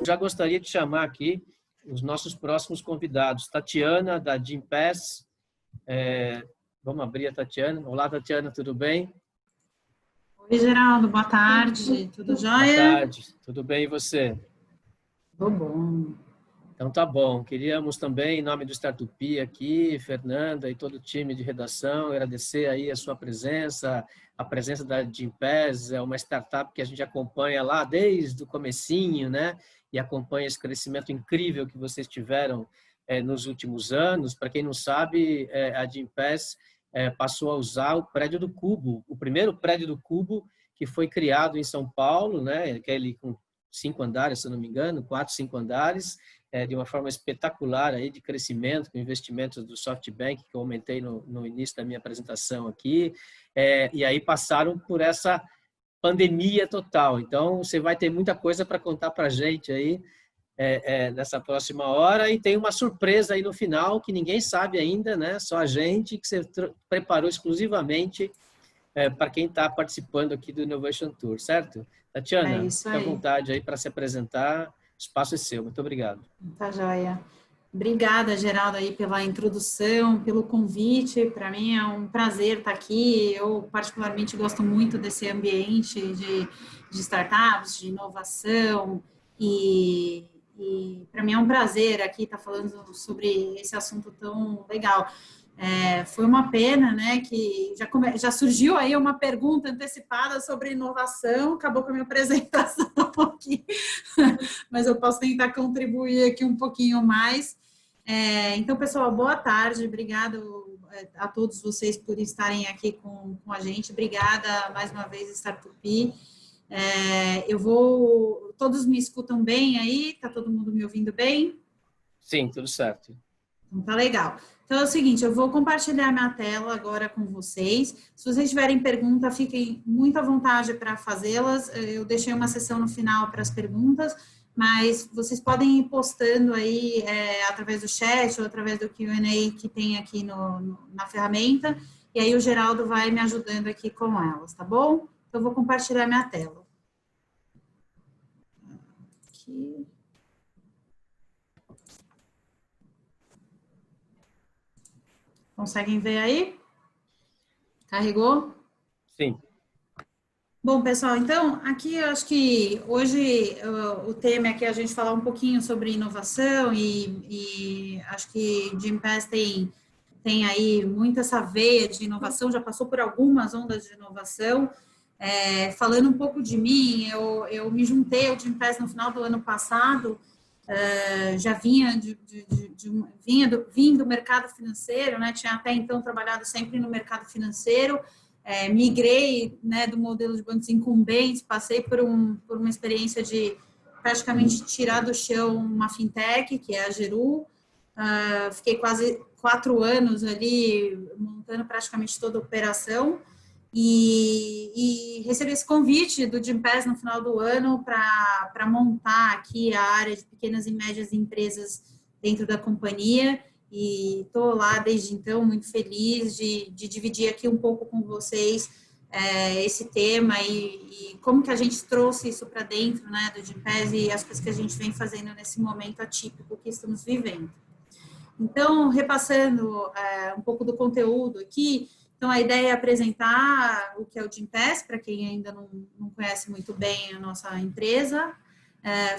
Já gostaria de chamar aqui os nossos próximos convidados. Tatiana, da Gympass. Vamos abrir a Tatiana. Olá, Tatiana, tudo bem? Oi, Geraldo, boa tarde. Tudo jóia? Boa tarde, tudo bem e você? Tudo bom. Então tá bom. Queríamos também, em nome do Startupi aqui, Fernanda e todo o time de redação, agradecer aí a sua presença, a presença da Gympass, é uma startup que a gente acompanha lá desde o comecinho, né? E acompanha esse crescimento incrível que vocês tiveram nos últimos anos. Para quem não sabe, a Gympass passou a usar o prédio do Cubo, o primeiro prédio do Cubo que foi criado em São Paulo, né? Aquele com 5 andares, se eu não me engano, 4, 5 andares, de uma forma espetacular aí de crescimento, com investimentos do SoftBank, que eu aumentei no início da minha apresentação aqui, e aí passaram por essa pandemia total. Então, você vai ter muita coisa para contar para a gente aí nessa próxima hora, e tem uma surpresa aí no final, que ninguém sabe ainda, né? Só a gente, que você preparou exclusivamente para quem está participando aqui do Innovation Tour, certo? Tatiana, fique à vontade aí para se apresentar. O espaço é seu. Muito obrigado. Tá joia. Obrigada, Geraldo, aí pela introdução, pelo convite. Para mim é um prazer estar aqui. Eu, particularmente, gosto muito desse ambiente de startups, de inovação. E para mim é um prazer aqui estar falando sobre esse assunto tão legal. Foi uma pena, né, que já surgiu aí uma pergunta antecipada sobre inovação, acabou com a minha apresentação um pouquinho, mas eu posso tentar contribuir aqui um pouquinho mais. Então, pessoal, boa tarde, obrigado a todos vocês por estarem aqui com a gente, obrigada mais uma vez, Startupi. Todos me escutam bem aí? Tá todo mundo me ouvindo bem? Sim, tudo certo. Então, tá legal. Então, é o seguinte, eu vou compartilhar minha tela agora com vocês. Se vocês tiverem pergunta, fiquem muito à vontade para fazê-las. Eu deixei uma sessão no final para as perguntas, mas vocês podem ir postando aí através do chat ou através do Q&A que tem aqui na ferramenta, e aí o Geraldo vai me ajudando aqui com elas, tá bom? Então, eu vou compartilhar minha tela. Aqui. Conseguem ver aí? Carregou? Sim. Bom, pessoal, então, aqui eu acho que hoje o tema é que a gente falar um pouquinho sobre inovação e acho que Gympass tem aí muita essa veia de inovação, já passou por algumas ondas de inovação. Falando um pouco de mim, eu me juntei ao Gympass no final do ano passado, já vim do mercado financeiro, né? Tinha até então trabalhado sempre no mercado financeiro, migrei, né, do modelo de bancos incumbentes, passei por uma experiência de praticamente tirar do chão uma fintech, que é a Geru, fiquei quase 4 anos ali montando praticamente toda a operação, e recebi esse convite do Gympass no final do ano para montar aqui a área de pequenas e médias empresas dentro da companhia, e estou lá desde então muito feliz de dividir aqui um pouco com vocês esse tema e como que a gente trouxe isso para dentro, né, do Gympass e as coisas que a gente vem fazendo nesse momento atípico que estamos vivendo. Então, repassando um pouco do conteúdo aqui, então a ideia é apresentar o que é o Gympass, para quem ainda não conhece muito bem a nossa empresa,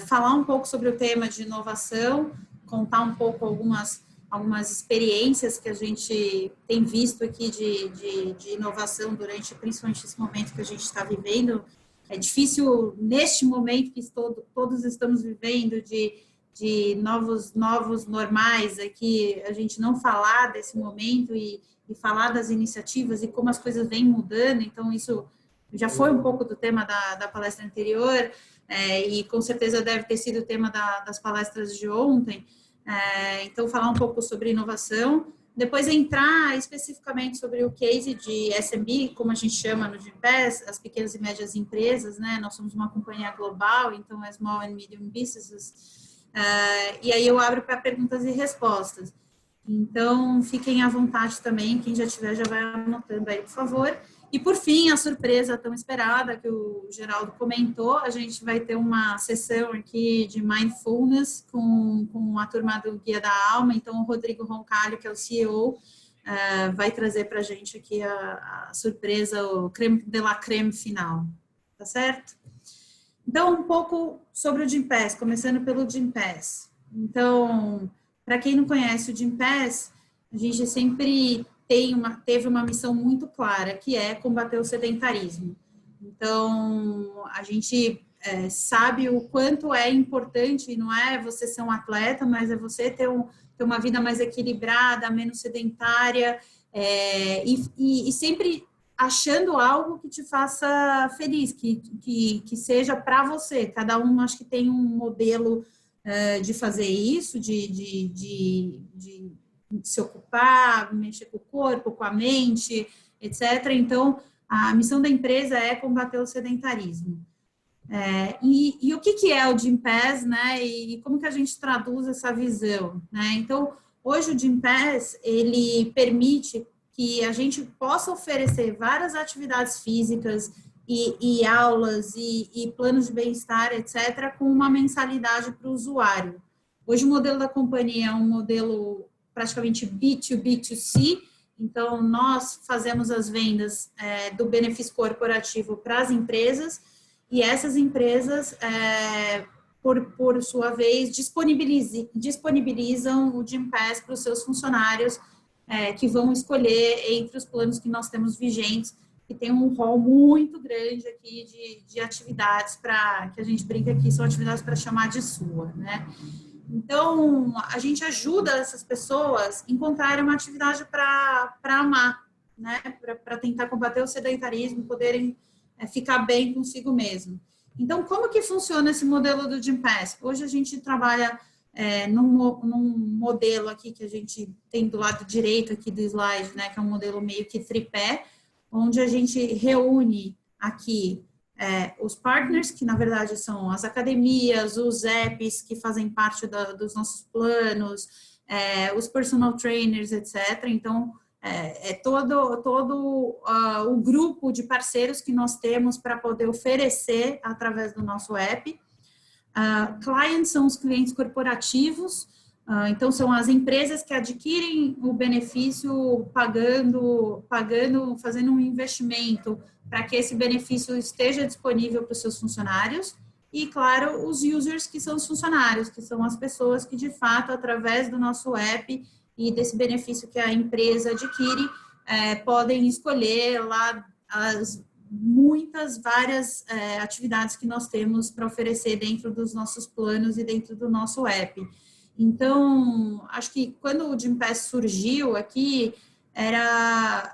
falar um pouco sobre o tema de inovação, contar um pouco algumas experiências que a gente tem visto aqui de inovação durante, principalmente esse momento que a gente está vivendo. É difícil, neste momento que todos estamos vivendo, de novos normais aqui, a gente não falar desse momento e falar das iniciativas e como as coisas vêm mudando. Então, isso já foi um pouco do tema da palestra anterior, e com certeza deve ter sido o tema das palestras de ontem. Então, falar um pouco sobre inovação, depois entrar especificamente sobre o case de SMB, como a gente chama no Gympass, as pequenas e médias empresas, né? Nós somos uma companhia global, então é Small and Medium Businesses, e aí eu abro para perguntas e respostas. Então, fiquem à vontade também, quem já tiver já vai anotando aí, por favor. E, por fim, a surpresa tão esperada que o Geraldo comentou, a gente vai ter uma sessão aqui de Mindfulness com a turma do Guia da Alma. Então, o Rodrigo Roncalho, que é o CEO, vai trazer para a gente aqui a surpresa, o creme de la creme final. Tá certo? Então, um pouco sobre o Gympass, começando pelo Gympass. Então, para quem não conhece o Gympass, a gente sempre teve uma missão muito clara, que é combater o sedentarismo. Então, a gente sabe o quanto é importante, não é você ser um atleta, mas é você ter uma vida mais equilibrada, menos sedentária, e sempre achando algo que te faça feliz, que seja para você. Cada um, acho que tem um modelo de fazer isso, de se ocupar, mexer com o corpo, com a mente, etc. Então, a missão da empresa é combater o sedentarismo. E o que é o Gympass, né? E como que a gente traduz essa visão, né? Então, hoje o Gympass, ele permite que a gente possa oferecer várias atividades físicas e aulas e planos de bem-estar, etc., com uma mensalidade para o usuário. Hoje o modelo da companhia é um modelo praticamente B2B2C, então nós fazemos as vendas do benefício corporativo para as empresas, e essas empresas, por sua vez, disponibilizam o Gympass para os seus funcionários, que vão escolher entre os planos que nós temos vigentes, que tem um rol muito grande aqui de atividades que a gente brinca aqui, são atividades para chamar de sua, né? Então, a gente ajuda essas pessoas a encontrarem uma atividade para amar, né? Para tentar combater o sedentarismo, poderem ficar bem consigo mesmo. Então, como que funciona esse modelo do Gympass? Hoje a gente trabalha num modelo aqui que a gente tem do lado direito aqui do slide, né? Que é um modelo meio que tripé, onde a gente reúne aqui os partners, que na verdade são as academias, os apps que fazem parte dos nossos planos, os personal trainers, etc. Então, todo o grupo de parceiros que nós temos para poder oferecer através do nosso app. Clients são os clientes corporativos, então são as empresas que adquirem o benefício pagando, fazendo um investimento para que esse benefício esteja disponível para os seus funcionários. E, claro, os users, que são os funcionários, que são as pessoas que, de fato, através do nosso app e desse benefício que a empresa adquire, podem escolher lá as várias atividades que nós temos para oferecer dentro dos nossos planos e dentro do nosso app. Então, acho que quando o Gympass surgiu aqui, era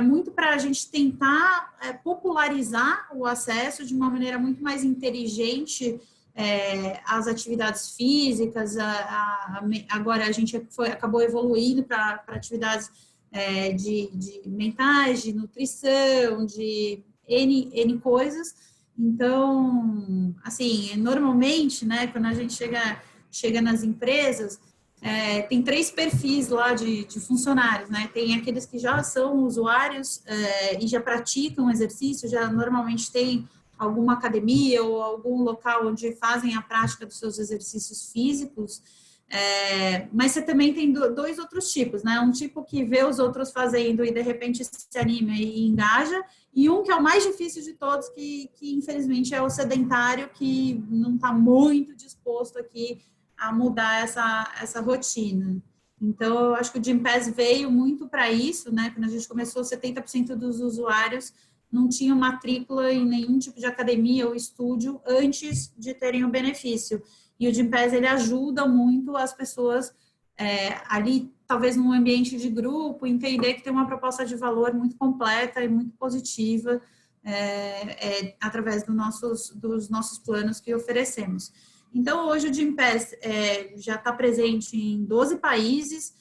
muito para a gente tentar popularizar o acesso de uma maneira muito mais inteligente às atividades físicas. Agora a gente acabou evoluindo para atividades de mentais, de nutrição, de N coisas. Então, assim, normalmente, né, quando a gente chega nas empresas, tem 3 perfis lá de funcionários, né? Tem aqueles que já são usuários e já praticam exercício, já normalmente tem alguma academia ou algum local onde fazem a prática dos seus exercícios físicos, mas você também tem 2 outros tipos, né? Um tipo que vê os outros fazendo e de repente se anima e engaja, e um que é o mais difícil de todos, que infelizmente é o sedentário, que não está muito disposto aqui a mudar essa rotina. Então, eu acho que o Gympass veio muito para isso, né? Quando a gente começou, 70% dos usuários não tinham matrícula em nenhum tipo de academia ou estúdio antes de terem o benefício. E o Gympass, ele ajuda muito as pessoas ali, talvez num ambiente de grupo, entender que tem uma proposta de valor muito completa e muito positiva através dos nossos planos que oferecemos. Então, hoje o Gympass já está presente em 12 países.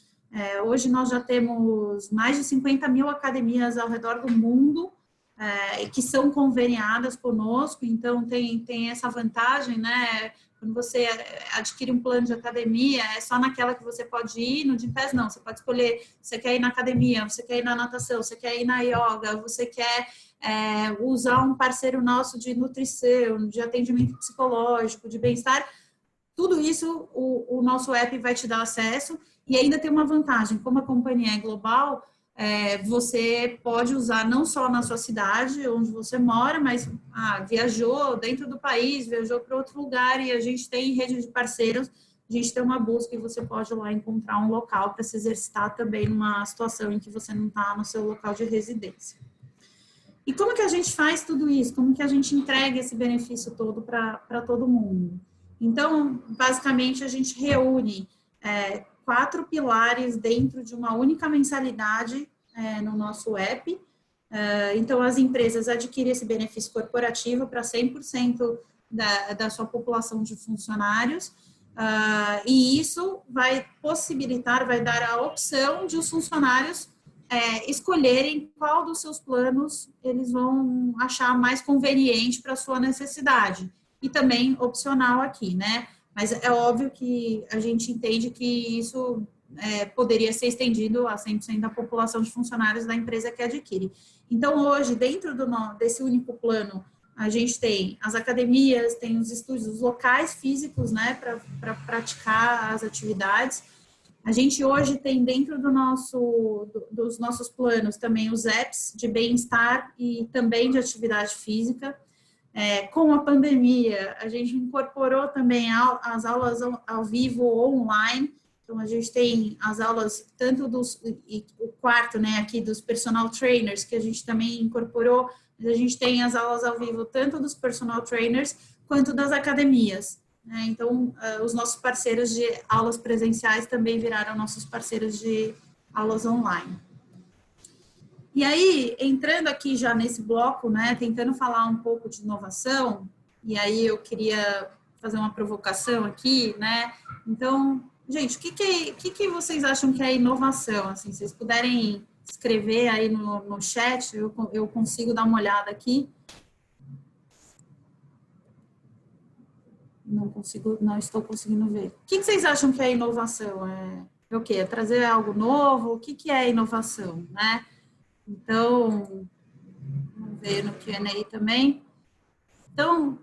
Hoje nós já temos mais de 50 mil academias ao redor do mundo que são conveniadas conosco. Então, tem essa vantagem, né? Quando você adquire um plano de academia, é só naquela que você pode ir, no Gympass não, você pode escolher, você quer ir na academia, você quer ir na natação, você quer ir na yoga, você quer usar um parceiro nosso de nutrição, de atendimento psicológico, de bem-estar, tudo isso o nosso app vai te dar acesso. E ainda tem uma vantagem, como a companhia é global, você pode usar não só na sua cidade, onde você mora, mas viajou dentro do país, viajou para outro lugar, e a gente tem rede de parceiros, a gente tem uma busca e você pode ir lá encontrar um local para se exercitar também numa situação em que você não está no seu local de residência. E como que a gente faz tudo isso? Como que a gente entrega esse benefício todo para todo mundo? Então, basicamente, a gente reúne 4 pilares dentro de uma única mensalidade no nosso app. Então, as empresas adquirem esse benefício corporativo para 100% da sua população de funcionários, e isso vai possibilitar, vai dar a opção de os funcionários escolherem qual dos seus planos eles vão achar mais conveniente para a sua necessidade. E também opcional aqui, né? Mas é óbvio que a gente entende que isso poderia ser estendido a 100% da população de funcionários da empresa que adquire. Então, hoje, dentro desse único plano, a gente tem as academias, tem os estúdios, os locais físicos, né, para praticar as atividades. A gente hoje tem dentro dos nossos planos também os apps de bem-estar e também de atividade física. Com a pandemia, a gente incorporou também as aulas ao vivo ou online. Então, a gente tem as aulas, tanto o quarto, né, aqui dos personal trainers, que a gente também incorporou, mas a gente tem as aulas ao vivo, tanto dos personal trainers, quanto das academias. Né? Então, os nossos parceiros de aulas presenciais também viraram nossos parceiros de aulas online. E aí, entrando aqui já nesse bloco, né, tentando falar um pouco de inovação, e aí eu queria fazer uma provocação aqui, né? Então, gente, o que vocês acham que é inovação? Assim, se vocês puderem escrever aí no chat, eu consigo dar uma olhada aqui. Não estou conseguindo ver. O que vocês acham que é inovação? É o quê? É trazer algo novo? O que é inovação, né? Então, vamos ver no Q&A também. Então,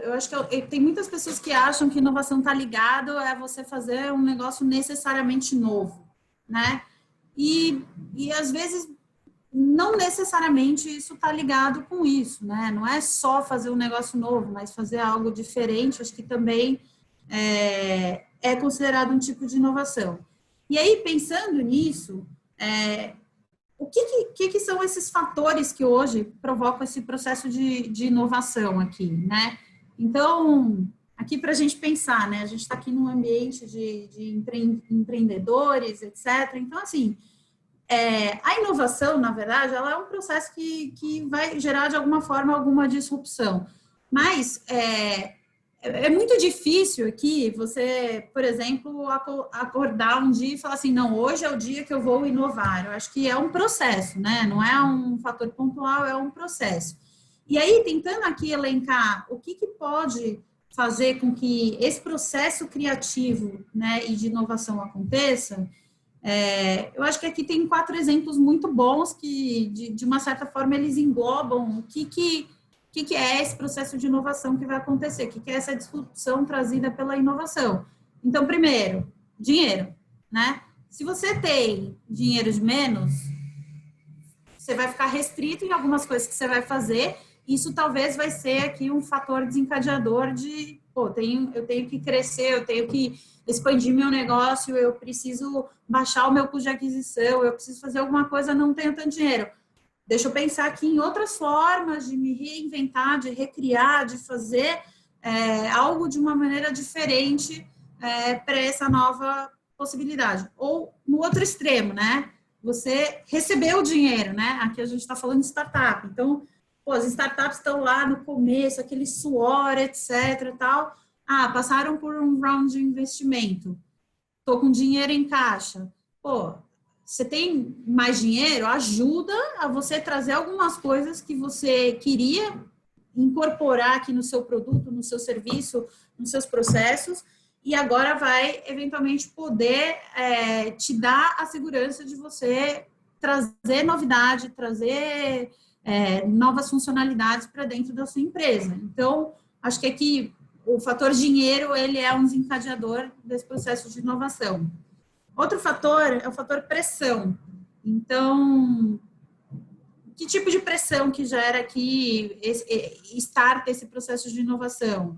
eu acho que tem muitas pessoas que acham que inovação está ligado a você fazer um negócio necessariamente novo, né? E às vezes, não necessariamente isso está ligado com isso, né? Não é só fazer um negócio novo, mas fazer algo diferente, acho que também é considerado um tipo de inovação. E aí, pensando nisso, o que são esses fatores que hoje provocam esse processo de inovação aqui, né? Então, aqui para a gente pensar, né? A gente está aqui num ambiente de empreendedores, etc. Então, assim, a inovação, na verdade, ela é um processo que vai gerar, de alguma forma, alguma disrupção. Mas é muito difícil aqui você, por exemplo, acordar um dia e falar assim, não, hoje é o dia que eu vou inovar. Eu acho que é um processo, né? Não é um fator pontual, é um processo. E aí, tentando aqui elencar o que pode fazer com que esse processo criativo, né, e de inovação aconteça, eu acho que aqui tem 4 exemplos muito bons que, de uma certa forma, eles englobam o que é esse processo de inovação que vai acontecer, o que é essa disrupção trazida pela inovação. Então, primeiro, dinheiro, né? Se você tem dinheiro de menos, você vai ficar restrito em algumas coisas que você vai fazer, isso talvez vai ser aqui um fator desencadeador de, eu tenho que crescer, eu tenho que expandir meu negócio, eu preciso baixar o meu custo de aquisição, eu preciso fazer alguma coisa, não tenho tanto dinheiro. Deixa eu pensar aqui em outras formas de me reinventar, de recriar, de fazer algo de uma maneira diferente para essa nova possibilidade. Ou no outro extremo, né? Você recebeu o dinheiro, né? Aqui a gente está falando de startup. Então, as startups estão lá no começo, aquele suor, etc. Tal. Passaram por um round de investimento. Estou com dinheiro em caixa. Você tem mais dinheiro, ajuda a você trazer algumas coisas que você queria incorporar aqui no seu produto, no seu serviço, nos seus processos, e agora vai, eventualmente, poder te dar a segurança de você trazer novidade, trazer novas funcionalidades para dentro da sua empresa. Então, acho que aqui o fator dinheiro, ele é um desencadeador desse processo de inovação. Outro fator é o fator pressão. Então, que tipo de pressão que gera aqui, starta esse processo de inovação?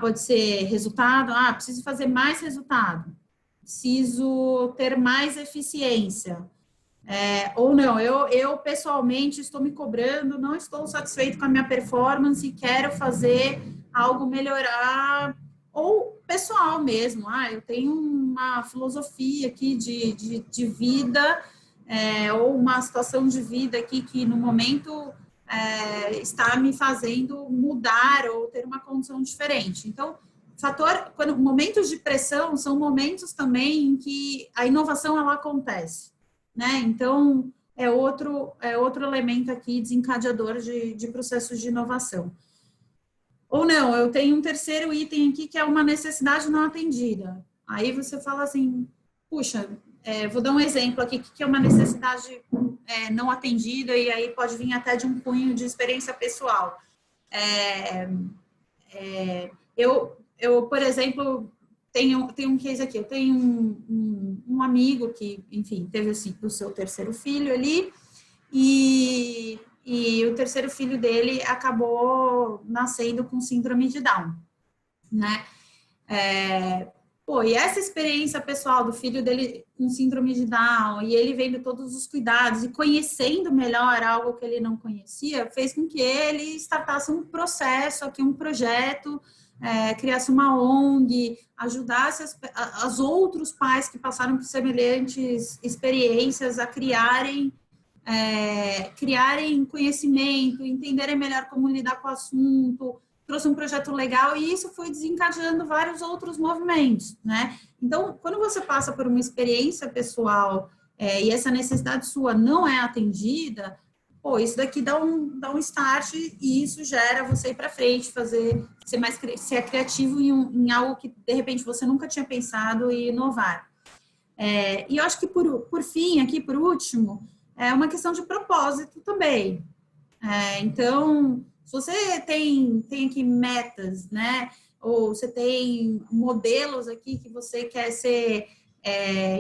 Pode ser resultado, preciso fazer mais resultado, preciso ter mais eficiência. Ou não, eu pessoalmente estou me cobrando, não estou satisfeito com a minha performance e quero fazer algo melhorar, ou pessoal mesmo, eu tenho uma filosofia aqui de vida, ou uma situação de vida aqui que no momento está me fazendo mudar ou ter uma condição diferente. Então, momentos de pressão são momentos também em que a inovação ela acontece, né? Então, é outro elemento aqui desencadeador de processos de inovação. Ou não, eu tenho um terceiro item aqui que é uma necessidade não atendida. Aí você fala assim, puxa, vou dar um exemplo aqui, que é uma necessidade não atendida, e aí pode vir até de um cunho de experiência pessoal. Eu, por exemplo, tenho um case aqui, eu tenho um amigo que, enfim, teve assim, o seu terceiro filho ali, e o terceiro filho dele acabou nascendo com síndrome de Down, né? E essa experiência pessoal do filho dele com síndrome de Down, e ele vendo todos os cuidados e conhecendo melhor algo que ele não conhecia, fez com que ele startasse um processo aqui, um projeto, criasse uma ONG, ajudasse os outros pais que passaram por semelhantes experiências a criarem conhecimento, entenderem melhor como lidar com o assunto, trouxe um projeto legal, e isso foi desencadeando vários outros movimentos, né? Então, quando você passa por uma experiência pessoal e essa necessidade sua não é atendida, isso daqui dá um start, e isso gera você ir para frente, ser criativo em algo que, de repente, você nunca tinha pensado e inovar. E eu acho que, por fim, aqui, por último, é uma questão de propósito também. Então, se você tem aqui metas, né? Ou você tem modelos aqui que você quer ser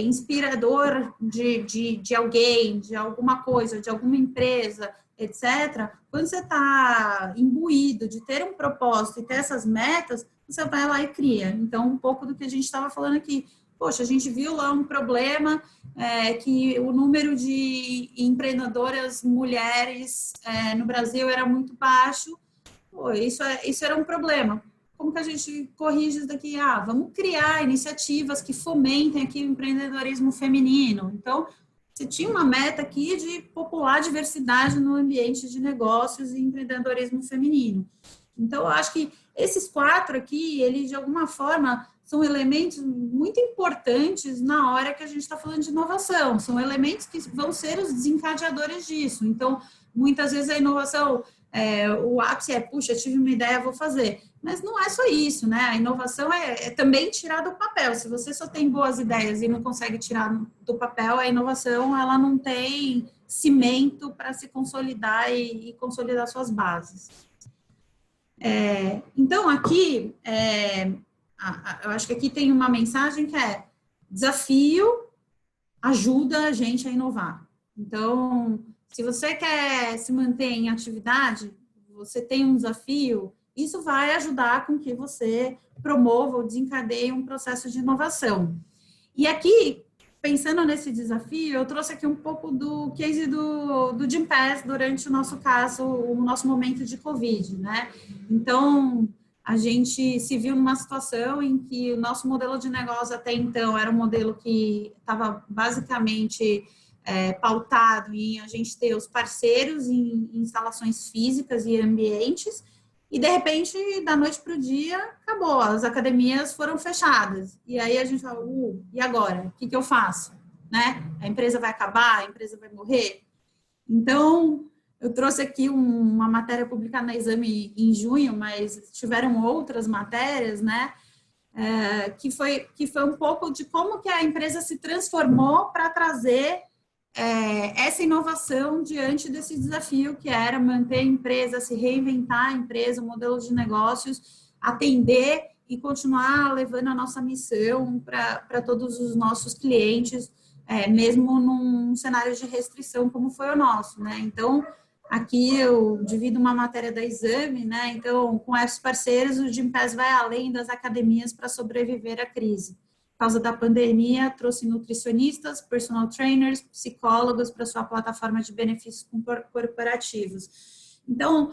inspirador de alguém, de alguma coisa, de alguma empresa, etc. Quando você está imbuído de ter um propósito e ter essas metas, você vai lá e cria. Então, um pouco do que a gente estava falando aqui. Poxa, a gente viu lá um problema que o número de empreendedoras mulheres no Brasil era muito baixo. Isso era um problema. Como que a gente corrige isso daqui? Vamos criar iniciativas que fomentem aqui o empreendedorismo feminino. Então, você tinha uma meta aqui de popular diversidade no ambiente de negócios e empreendedorismo feminino. Então, eu acho que esses 4 aqui, eles de alguma forma são elementos muito importantes na hora que a gente está falando de inovação, são elementos que vão ser os desencadeadores disso. Então, muitas vezes a inovação, o ápice puxa, tive uma ideia, vou fazer. Mas não é só isso, né? A inovação é também tirar do papel. Se você só tem boas ideias e não consegue tirar do papel, a inovação, ela não tem cimento para se consolidar e consolidar suas bases. Então, aqui, eu acho que aqui tem uma mensagem que é: desafio ajuda a gente a inovar. Então, se você quer se manter em atividade, você tem um desafio, isso vai ajudar com que você promova ou desencadeie um processo de inovação. E aqui, pensando nesse desafio, eu trouxe aqui um pouco do case do Gympass durante o nosso caso, o nosso momento de Covid, né? Então, a gente se viu numa situação em que o nosso modelo de negócio até então era um modelo que estava basicamente pautado em a gente ter os parceiros em instalações físicas e ambientes, e de repente, da noite para o dia, acabou, as academias foram fechadas. E aí a gente fala, e agora? O que eu faço? Né? A empresa vai acabar? A empresa vai morrer? Então, Eu trouxe aqui uma matéria publicada na Exame em junho, mas tiveram outras matérias, né? Que foi um pouco de como que a empresa se transformou para trazer essa inovação diante desse desafio que era manter a empresa, se reinventar a empresa, o modelo de negócios, atender e continuar levando a nossa missão para todos os nossos clientes, mesmo num cenário de restrição como foi o nosso, né? Então, aqui eu divido uma matéria da Exame, né? Então, com esses parceiros, o Gympass vai além das academias para sobreviver à crise. Por causa da pandemia, trouxe nutricionistas, personal trainers, psicólogos para sua plataforma de benefícios corporativos. Então,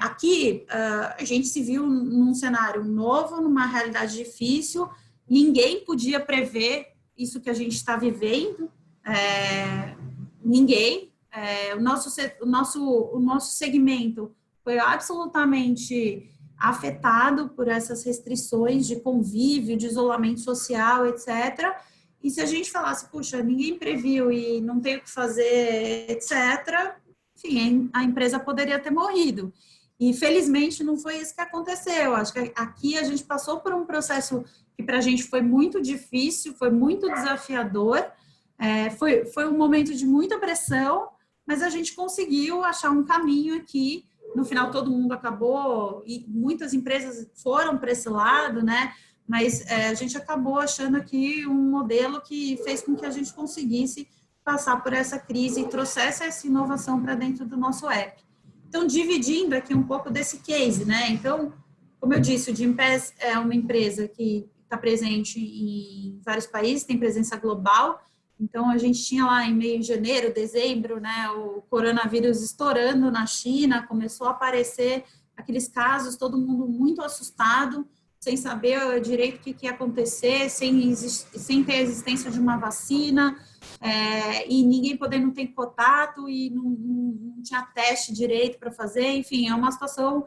aqui a gente se viu num cenário novo, numa realidade difícil, ninguém podia prever isso que a gente está vivendo, ninguém. O nosso segmento foi absolutamente afetado por essas restrições de convívio, de isolamento social, etc. E se a gente falasse, puxa, ninguém previu e não tem o que fazer, etc., enfim, a empresa poderia ter morrido. E, felizmente, não foi isso que aconteceu. Acho que aqui a gente passou por um processo que para a gente foi muito difícil, foi muito desafiador, foi um momento de muita pressão, mas a gente conseguiu achar um caminho aqui. No final, todo mundo acabou, e muitas empresas foram para esse lado, né? Mas a gente acabou achando aqui um modelo que fez com que a gente conseguisse passar por essa crise e trouxesse essa inovação para dentro do nosso app. Então, dividindo aqui um pouco desse case, né? Então, como eu disse, o Gympass é uma empresa que está presente em vários países, tem presença global. Então, a gente tinha lá em meio de janeiro, dezembro, né, o coronavírus estourando na China, começou a aparecer aqueles casos, todo mundo muito assustado, sem saber direito o que ia acontecer, sem ter a existência de uma vacina, e ninguém podendo ter contato, e não tinha teste direito para fazer, enfim, é uma situação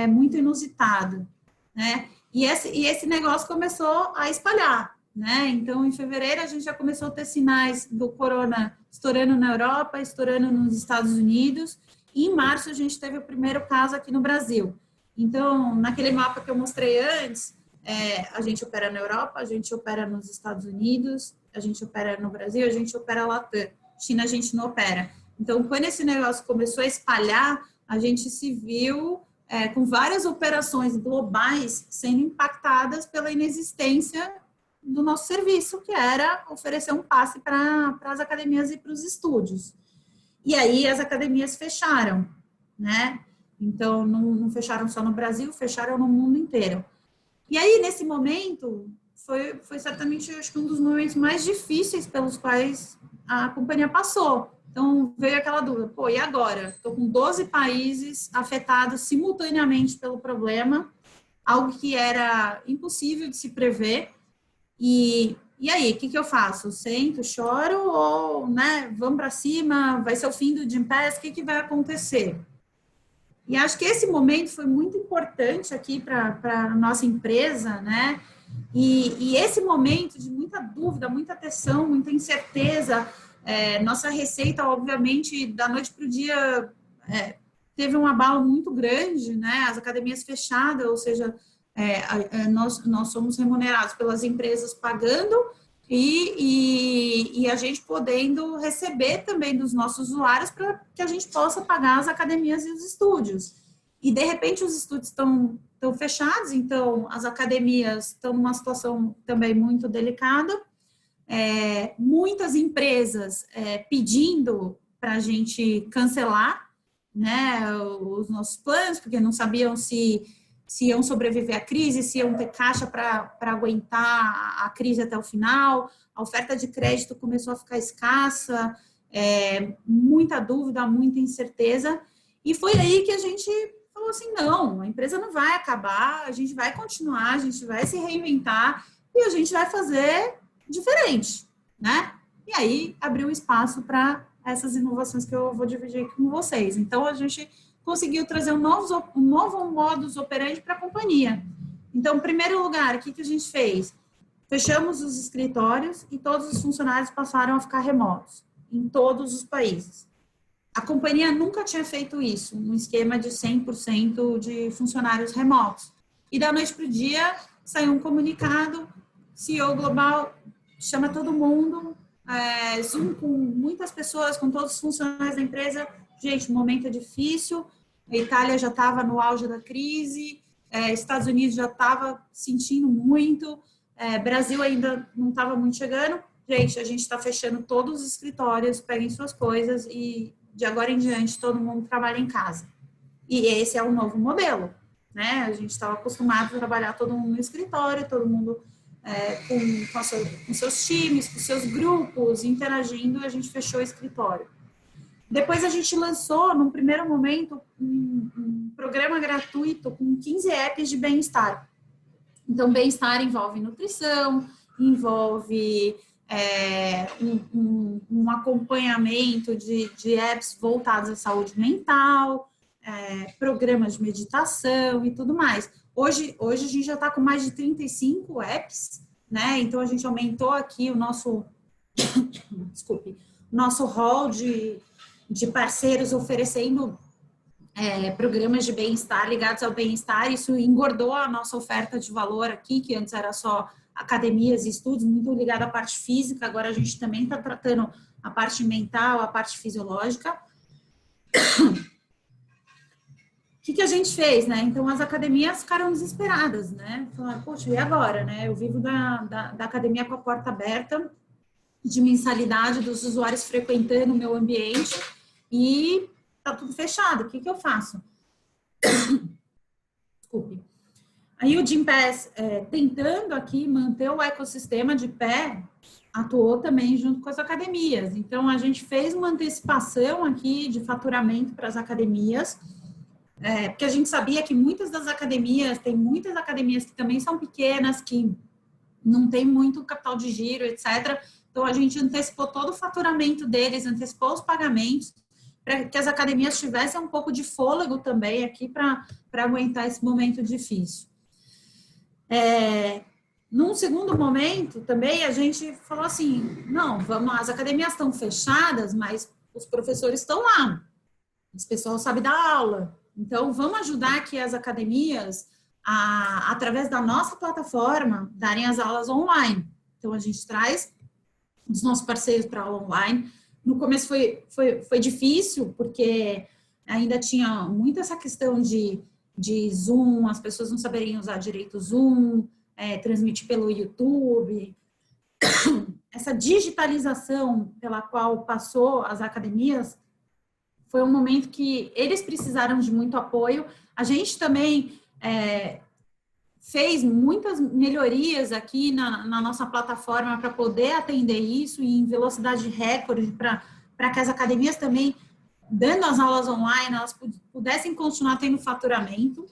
muito inusitada, né? E esse negócio começou a espalhar, né? Então, em fevereiro, a gente já começou a ter sinais do corona estourando na Europa, estourando nos Estados Unidos, e em março a gente teve o primeiro caso aqui no Brasil. Então, naquele mapa que eu mostrei antes, a gente opera na Europa, a gente opera nos Estados Unidos, a gente opera no Brasil, a gente opera Latam. China a gente não opera. Então, quando esse negócio começou a espalhar, a gente se viu com várias operações globais sendo impactadas pela inexistência do nosso serviço, que era oferecer um passe para as academias e para os estúdios. E aí as academias fecharam, né? Então, não fecharam só no Brasil, fecharam no mundo inteiro. E aí, nesse momento, foi certamente, acho que um dos momentos mais difíceis pelos quais a companhia passou. Então, veio aquela dúvida, pô, e agora? Estou com 12 países afetados simultaneamente pelo problema, algo que era impossível de se prever. E aí, o que eu faço? Sento, choro ou, né, vamos para cima, vai ser o fim do Gympass, o que vai acontecer? E acho que esse momento foi muito importante aqui para a nossa empresa, né? E esse momento de muita dúvida, muita tensão, muita incerteza, nossa receita, obviamente, da noite para o dia, teve um abalo muito grande, né? As academias fechadas, ou seja, nós somos remunerados pelas empresas pagando e a gente podendo receber também dos nossos usuários para que a gente possa pagar as academias e os estúdios. E, de repente, os estúdios estão fechados, então as academias estão numa situação também muito delicada. Muitas empresas pedindo para a gente cancelar, né, os nossos planos, porque não sabiam se iam sobreviver à crise, se iam ter caixa para aguentar a crise até o final. A oferta de crédito começou a ficar escassa, muita dúvida, muita incerteza. E foi aí que a gente falou assim, não, a empresa não vai acabar, a gente vai continuar, a gente vai se reinventar e a gente vai fazer diferente, né? E aí abriu espaço para essas inovações que eu vou dividir aqui com vocês. Então, a gente conseguiu trazer um novo modus operandi para a companhia. Então, em primeiro lugar, o que a gente fez? Fechamos os escritórios e todos os funcionários passaram a ficar remotos, em todos os países. A companhia nunca tinha feito isso, um esquema de 100% de funcionários remotos. E da noite para o dia, saiu um comunicado, CEO Global chama todo mundo, Zoom com muitas pessoas, com todos os funcionários da empresa. Gente, o momento é difícil, a Itália já estava no auge da crise, Estados Unidos já estava sentindo muito, Brasil ainda não estava muito chegando. Gente, a gente está fechando todos os escritórios, peguem suas coisas e de agora em diante todo mundo trabalha em casa. E esse é o novo modelo, né? A gente estava acostumado a trabalhar todo mundo no escritório, todo mundo com seus times, com seus grupos, interagindo, e a gente fechou o escritório. Depois a gente lançou, num primeiro momento, um programa gratuito com 15 apps de bem-estar. Então, bem-estar envolve nutrição, envolve um acompanhamento de apps voltados à saúde mental, programas de meditação e tudo mais. Hoje a gente já está com mais de 35 apps, né? Então, a gente aumentou aqui o nosso, nosso hall de parceiros oferecendo programas de bem-estar ligados ao bem-estar. Isso engordou a nossa oferta de valor aqui, que antes era só academias e estudos, muito ligado à parte física. Agora a gente também está tratando a parte mental, a parte fisiológica. O que a gente fez, né? Então, as academias ficaram desesperadas, né? Falaram, poxa, e agora, né? Eu vivo da academia com a porta aberta, de mensalidade dos usuários frequentando o meu ambiente e tá tudo fechado. O que eu faço? Desculpe. Aí o Gympass, tentando aqui manter o ecossistema de pé, atuou também junto com as academias. Então, a gente fez uma antecipação aqui de faturamento para as academias, porque a gente sabia que muitas das academias, tem muitas academias que também são pequenas, que não tem muito capital de giro, etc. Então, a gente antecipou todo o faturamento deles, antecipou os pagamentos, para que as academias tivessem um pouco de fôlego também aqui para aguentar esse momento difícil. Num segundo momento, também, a gente falou assim, não, as academias estão fechadas, mas os professores estão lá, esse pessoal sabe dar aula, então vamos ajudar aqui as academias através da nossa plataforma, darem as aulas online. Então, a gente traz os nossos parceiros para aula online. No começo foi difícil, porque ainda tinha muito essa questão de Zoom, as pessoas não saberiam usar direito o Zoom, transmitir pelo YouTube. Essa digitalização pela qual passou as academias foi um momento que eles precisaram de muito apoio. A gente também fez muitas melhorias aqui na nossa plataforma para poder atender isso em velocidade recorde, para que as academias também, dando as aulas online, elas pudessem continuar tendo faturamento.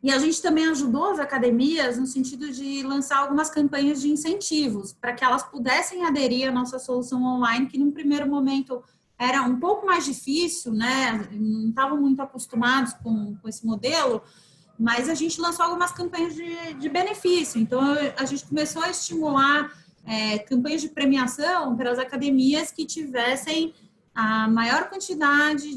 E a gente também ajudou as academias no sentido de lançar algumas campanhas de incentivos, para que elas pudessem aderir à nossa solução online, que num primeiro momento era um pouco mais difícil, né? Não estavam muito acostumados com esse modelo, mas a gente lançou algumas campanhas de benefício. Então, a gente começou a estimular campanhas de premiação para as academias que tivessem a maior quantidade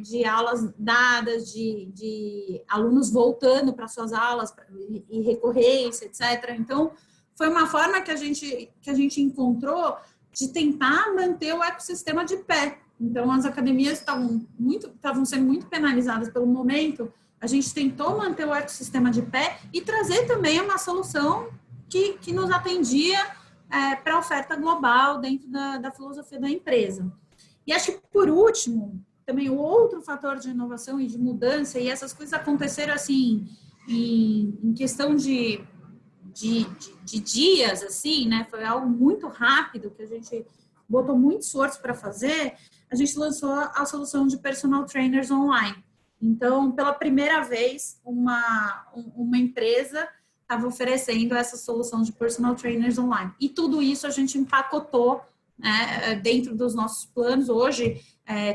de aulas dadas, de alunos voltando para suas aulas e recorrência, etc. Então, foi uma forma que a gente encontrou de tentar manter o ecossistema de pé. Então, as academias estavam sendo muito penalizadas pelo momento. A gente tentou manter o ecossistema de pé e trazer também uma solução que nos atendia para a oferta global dentro da filosofia da empresa. E acho que, por último, também o outro fator de inovação e de mudança, e essas coisas aconteceram assim, em questão de dias, assim, né? Foi algo muito rápido que a gente botou muito esforço para fazer. A gente lançou a solução de personal trainers online. Então, pela primeira vez, uma empresa estava oferecendo essa solução de personal trainers online. E tudo isso a gente empacotou, né, dentro dos nossos planos. Hoje,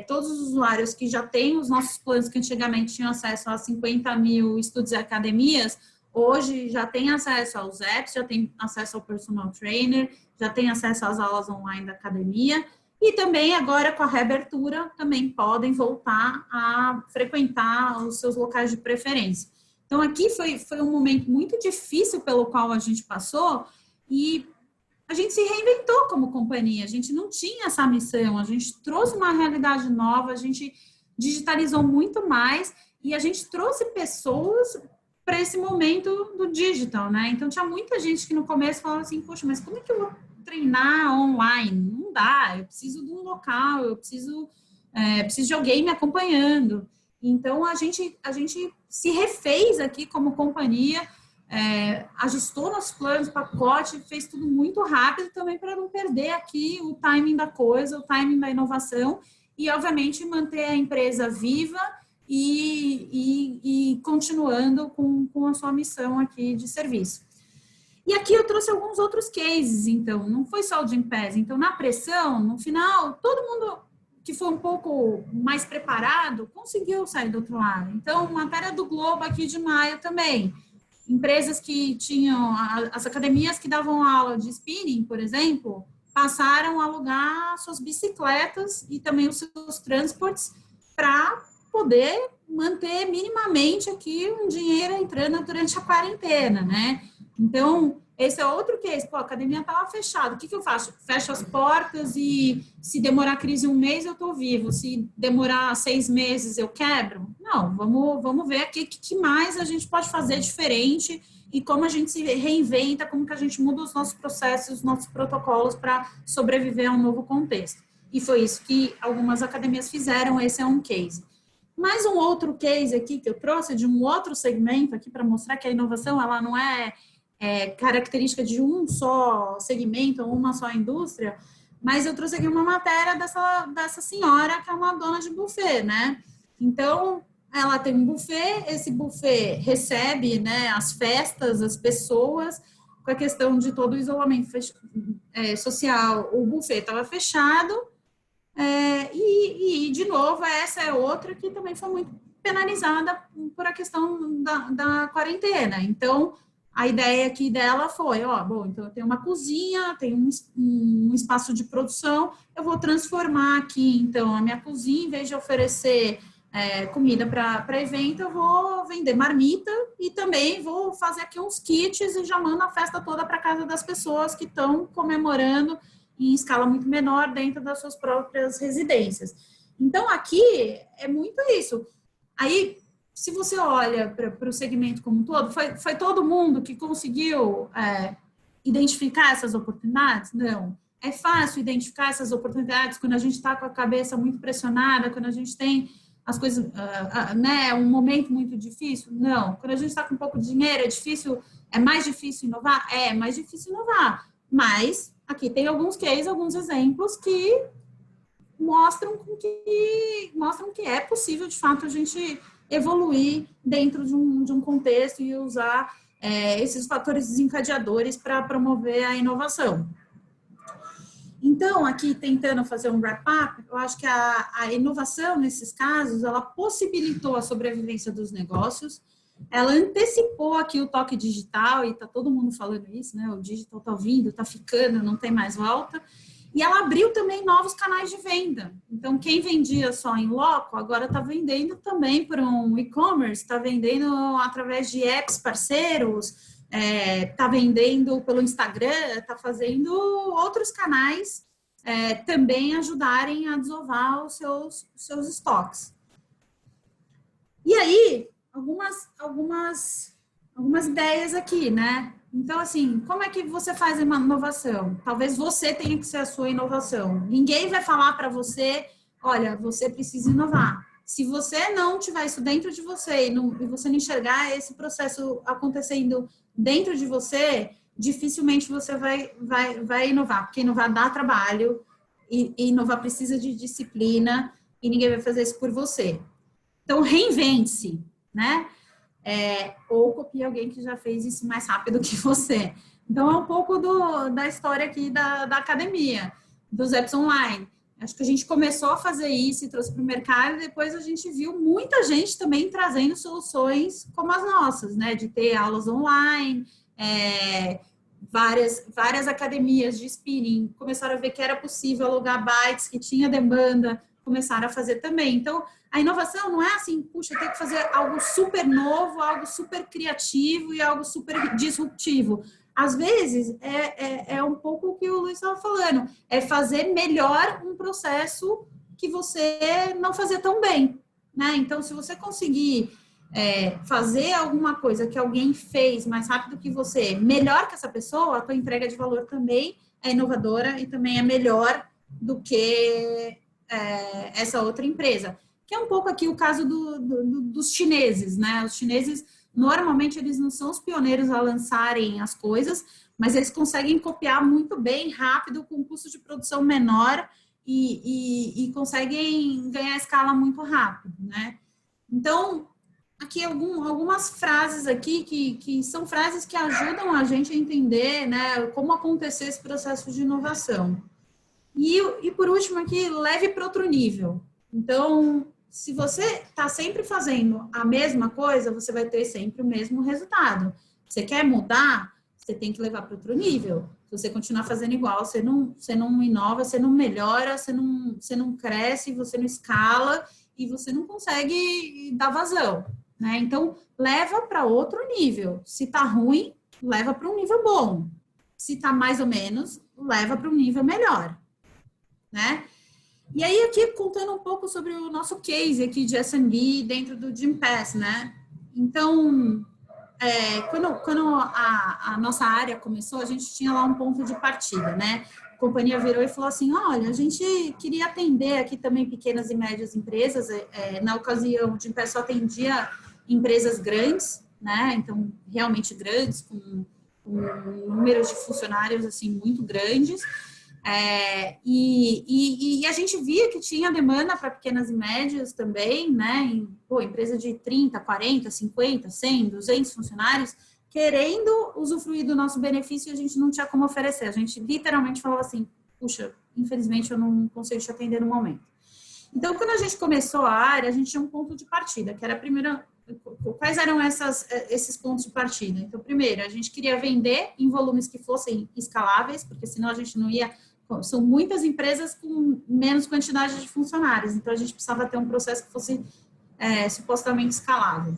todos os usuários que já têm os nossos planos, que antigamente tinham acesso a 50 mil estudos e academias, hoje já tem acesso aos apps, já tem acesso ao personal trainer, já tem acesso às aulas online da academia E também agora com a reabertura também podem voltar a frequentar os seus locais de preferência. Então aqui foi um momento muito difícil pelo qual a gente passou e a gente se reinventou como companhia, a gente não tinha essa missão, a gente trouxe uma realidade nova, a gente digitalizou muito mais e a gente trouxe pessoas para esse momento do digital, né? Então tinha muita gente que no começo falava assim, poxa, mas como é que eu vou treinar online? Não dá, eu preciso de um local, eu preciso de alguém me acompanhando. Então a gente se refez aqui como companhia, ajustou nossos planos, pacote, fez tudo muito rápido também para não perder aqui o timing da coisa, o timing da inovação e, obviamente, manter a empresa viva e continuando com a sua missão aqui de serviço. E aqui eu trouxe alguns outros cases, então, não foi só o Gympass. Então, na pressão, no final, todo mundo que foi um pouco mais preparado conseguiu sair do outro lado. Então, matéria do Globo aqui de maio também. Empresas que tinham, as academias que davam aula de spinning, por exemplo, passaram a alugar suas bicicletas e também os seus transportes para poder manter minimamente aqui um dinheiro entrando durante a quarentena, né? Então, esse é outro case. Pô, a academia estava fechada. O que eu faço? Fecho as portas e se demorar a crise 1 mês, eu estou vivo. Se demorar 6 meses, eu quebro? Não, vamos ver aqui o que mais a gente pode fazer diferente e como a gente se reinventa, como que a gente muda os nossos processos, os nossos protocolos para sobreviver a um novo contexto. E foi isso que algumas academias fizeram, esse é um case. Mais um outro case aqui que eu trouxe de um outro segmento aqui para mostrar que a inovação, ela não é característica de um só segmento ou uma só indústria, mas eu trouxe aqui uma matéria dessa senhora que é uma dona de buffet, né? Então, ela tem um buffet, esse buffet recebe, né, as festas, as pessoas, com a questão de todo o isolamento social, o buffet estava fechado, e, de novo, essa é outra que também foi muito penalizada por a questão da quarentena. Então, a ideia aqui dela foi, então eu tenho uma cozinha, tenho um espaço de produção, eu vou transformar aqui, então, a minha cozinha, em vez de oferecer comida para evento, eu vou vender marmita e também vou fazer aqui uns kits e já mando a festa toda para casa das pessoas que estão comemorando em escala muito menor dentro das suas próprias residências. Então, aqui é muito isso. Aí, se você olha para o segmento como um todo, foi todo mundo que conseguiu identificar essas oportunidades? Não. É fácil identificar essas oportunidades quando a gente está com a cabeça muito pressionada, quando a gente tem as coisas, né, um momento muito difícil? Não. Quando a gente está com um pouco de dinheiro, é mais difícil inovar? É mais difícil inovar. Mas, aqui tem alguns cases, alguns exemplos que mostram que é possível, de fato, a gente evoluir dentro de um contexto e usar esses fatores desencadeadores para promover a inovação. Então, aqui tentando fazer um wrap-up, eu acho que a inovação, nesses casos, ela possibilitou a sobrevivência dos negócios, ela antecipou aqui o toque digital, e está todo mundo falando isso, né? O digital está vindo, está ficando, não tem mais volta. E ela abriu também novos canais de venda. Então, quem vendia só em loco, agora está vendendo também por um e-commerce, está vendendo através de apps parceiros, está vendendo pelo Instagram, está fazendo outros canais também ajudarem a desovar os seus estoques. E aí, algumas ideias aqui, né? Então, assim, como é que você faz uma inovação? Talvez você tenha que ser a sua inovação. Ninguém vai falar para você, olha, você precisa inovar. Se você não tiver isso dentro de você e você não enxergar esse processo acontecendo dentro de você, dificilmente você vai inovar, porque inovar dá trabalho e inovar precisa de disciplina e ninguém vai fazer isso por você. Então, reinvente-se, né? Ou copie alguém que já fez isso mais rápido que você. Então, é um pouco da história aqui da academia, dos apps online. Acho que a gente começou a fazer isso e trouxe para o mercado, e depois a gente viu muita gente também trazendo soluções como as nossas, né? De ter aulas online, várias academias de spinning começaram a ver que era possível alugar bikes, que tinha demanda, começaram a fazer também. Então, a inovação não é assim, puxa, tem que fazer algo super novo, algo super criativo e algo super disruptivo. Às vezes, é um pouco o que o Luiz estava falando, é fazer melhor um processo que você não fazia tão bem, né? Então, se você conseguir fazer alguma coisa que alguém fez mais rápido que você, melhor que essa pessoa, a tua entrega de valor também é inovadora e também é melhor do que essa outra empresa. Que é um pouco aqui o caso dos chineses, né? Os chineses, normalmente, eles não são os pioneiros a lançarem as coisas, mas eles conseguem copiar muito bem, rápido, com um custo de produção menor e conseguem ganhar escala muito rápido, né? Então, aqui algumas frases aqui que são frases que ajudam a gente a entender, né, como acontecer esse processo de inovação. E por último aqui, leve para outro nível. Então, se você está sempre fazendo a mesma coisa, você vai ter sempre o mesmo resultado. Você quer mudar, você tem que levar para outro nível. Se você continuar fazendo igual, você não inova, você não melhora, você não cresce, você não escala e você não consegue dar vazão, né? Então, leva para outro nível. Se está ruim, leva para um nível bom. Se está mais ou menos, leva para um nível melhor, né? E aí, aqui, contando um pouco sobre o nosso case aqui de S&B dentro do Gympass, né? Então, quando a nossa área começou, a gente tinha lá um ponto de partida, né? A companhia virou e falou assim, olha, a gente queria atender aqui também pequenas e médias empresas. Na ocasião, o Gympass só atendia empresas grandes, né? Então, realmente grandes, com números de funcionários, assim, muito grandes. E a gente via que tinha demanda para pequenas e médias também, né? Empresa de 30, 40, 50, 100, 200 funcionários, querendo usufruir do nosso benefício e a gente não tinha como oferecer. A gente literalmente falava assim, puxa, infelizmente eu não consigo te atender no momento. Então, quando a gente começou a área, a gente tinha um ponto de partida, que era a primeira... Quais eram esses pontos de partida? Então, primeiro, a gente queria vender em volumes que fossem escaláveis, porque senão a gente não ia... São muitas empresas com menos quantidade de funcionários, então a gente precisava ter um processo que fosse supostamente escalável.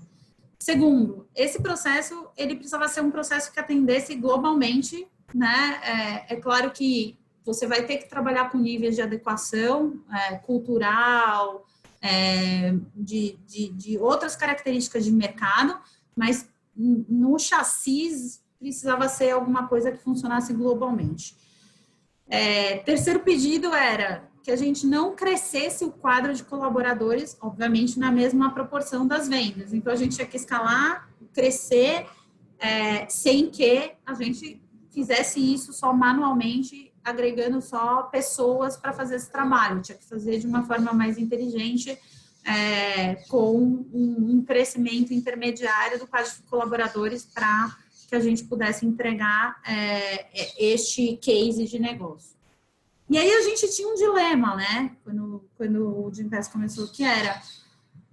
Segundo, esse processo, ele precisava ser um processo que atendesse globalmente, né? É claro que você vai ter que trabalhar com níveis de adequação cultural, de outras características de mercado, mas no chassi precisava ser alguma coisa que funcionasse globalmente. Terceiro pedido era que a gente não crescesse o quadro de colaboradores, obviamente, na mesma proporção das vendas. Então, a gente tinha que escalar, crescer, sem que a gente fizesse isso só manualmente, agregando só pessoas para fazer esse trabalho. Tinha que fazer de uma forma mais inteligente, com um crescimento intermediário do quadro de colaboradores para que a gente pudesse entregar este case de negócio. E aí a gente tinha um dilema, né? Quando o Gympass começou, que era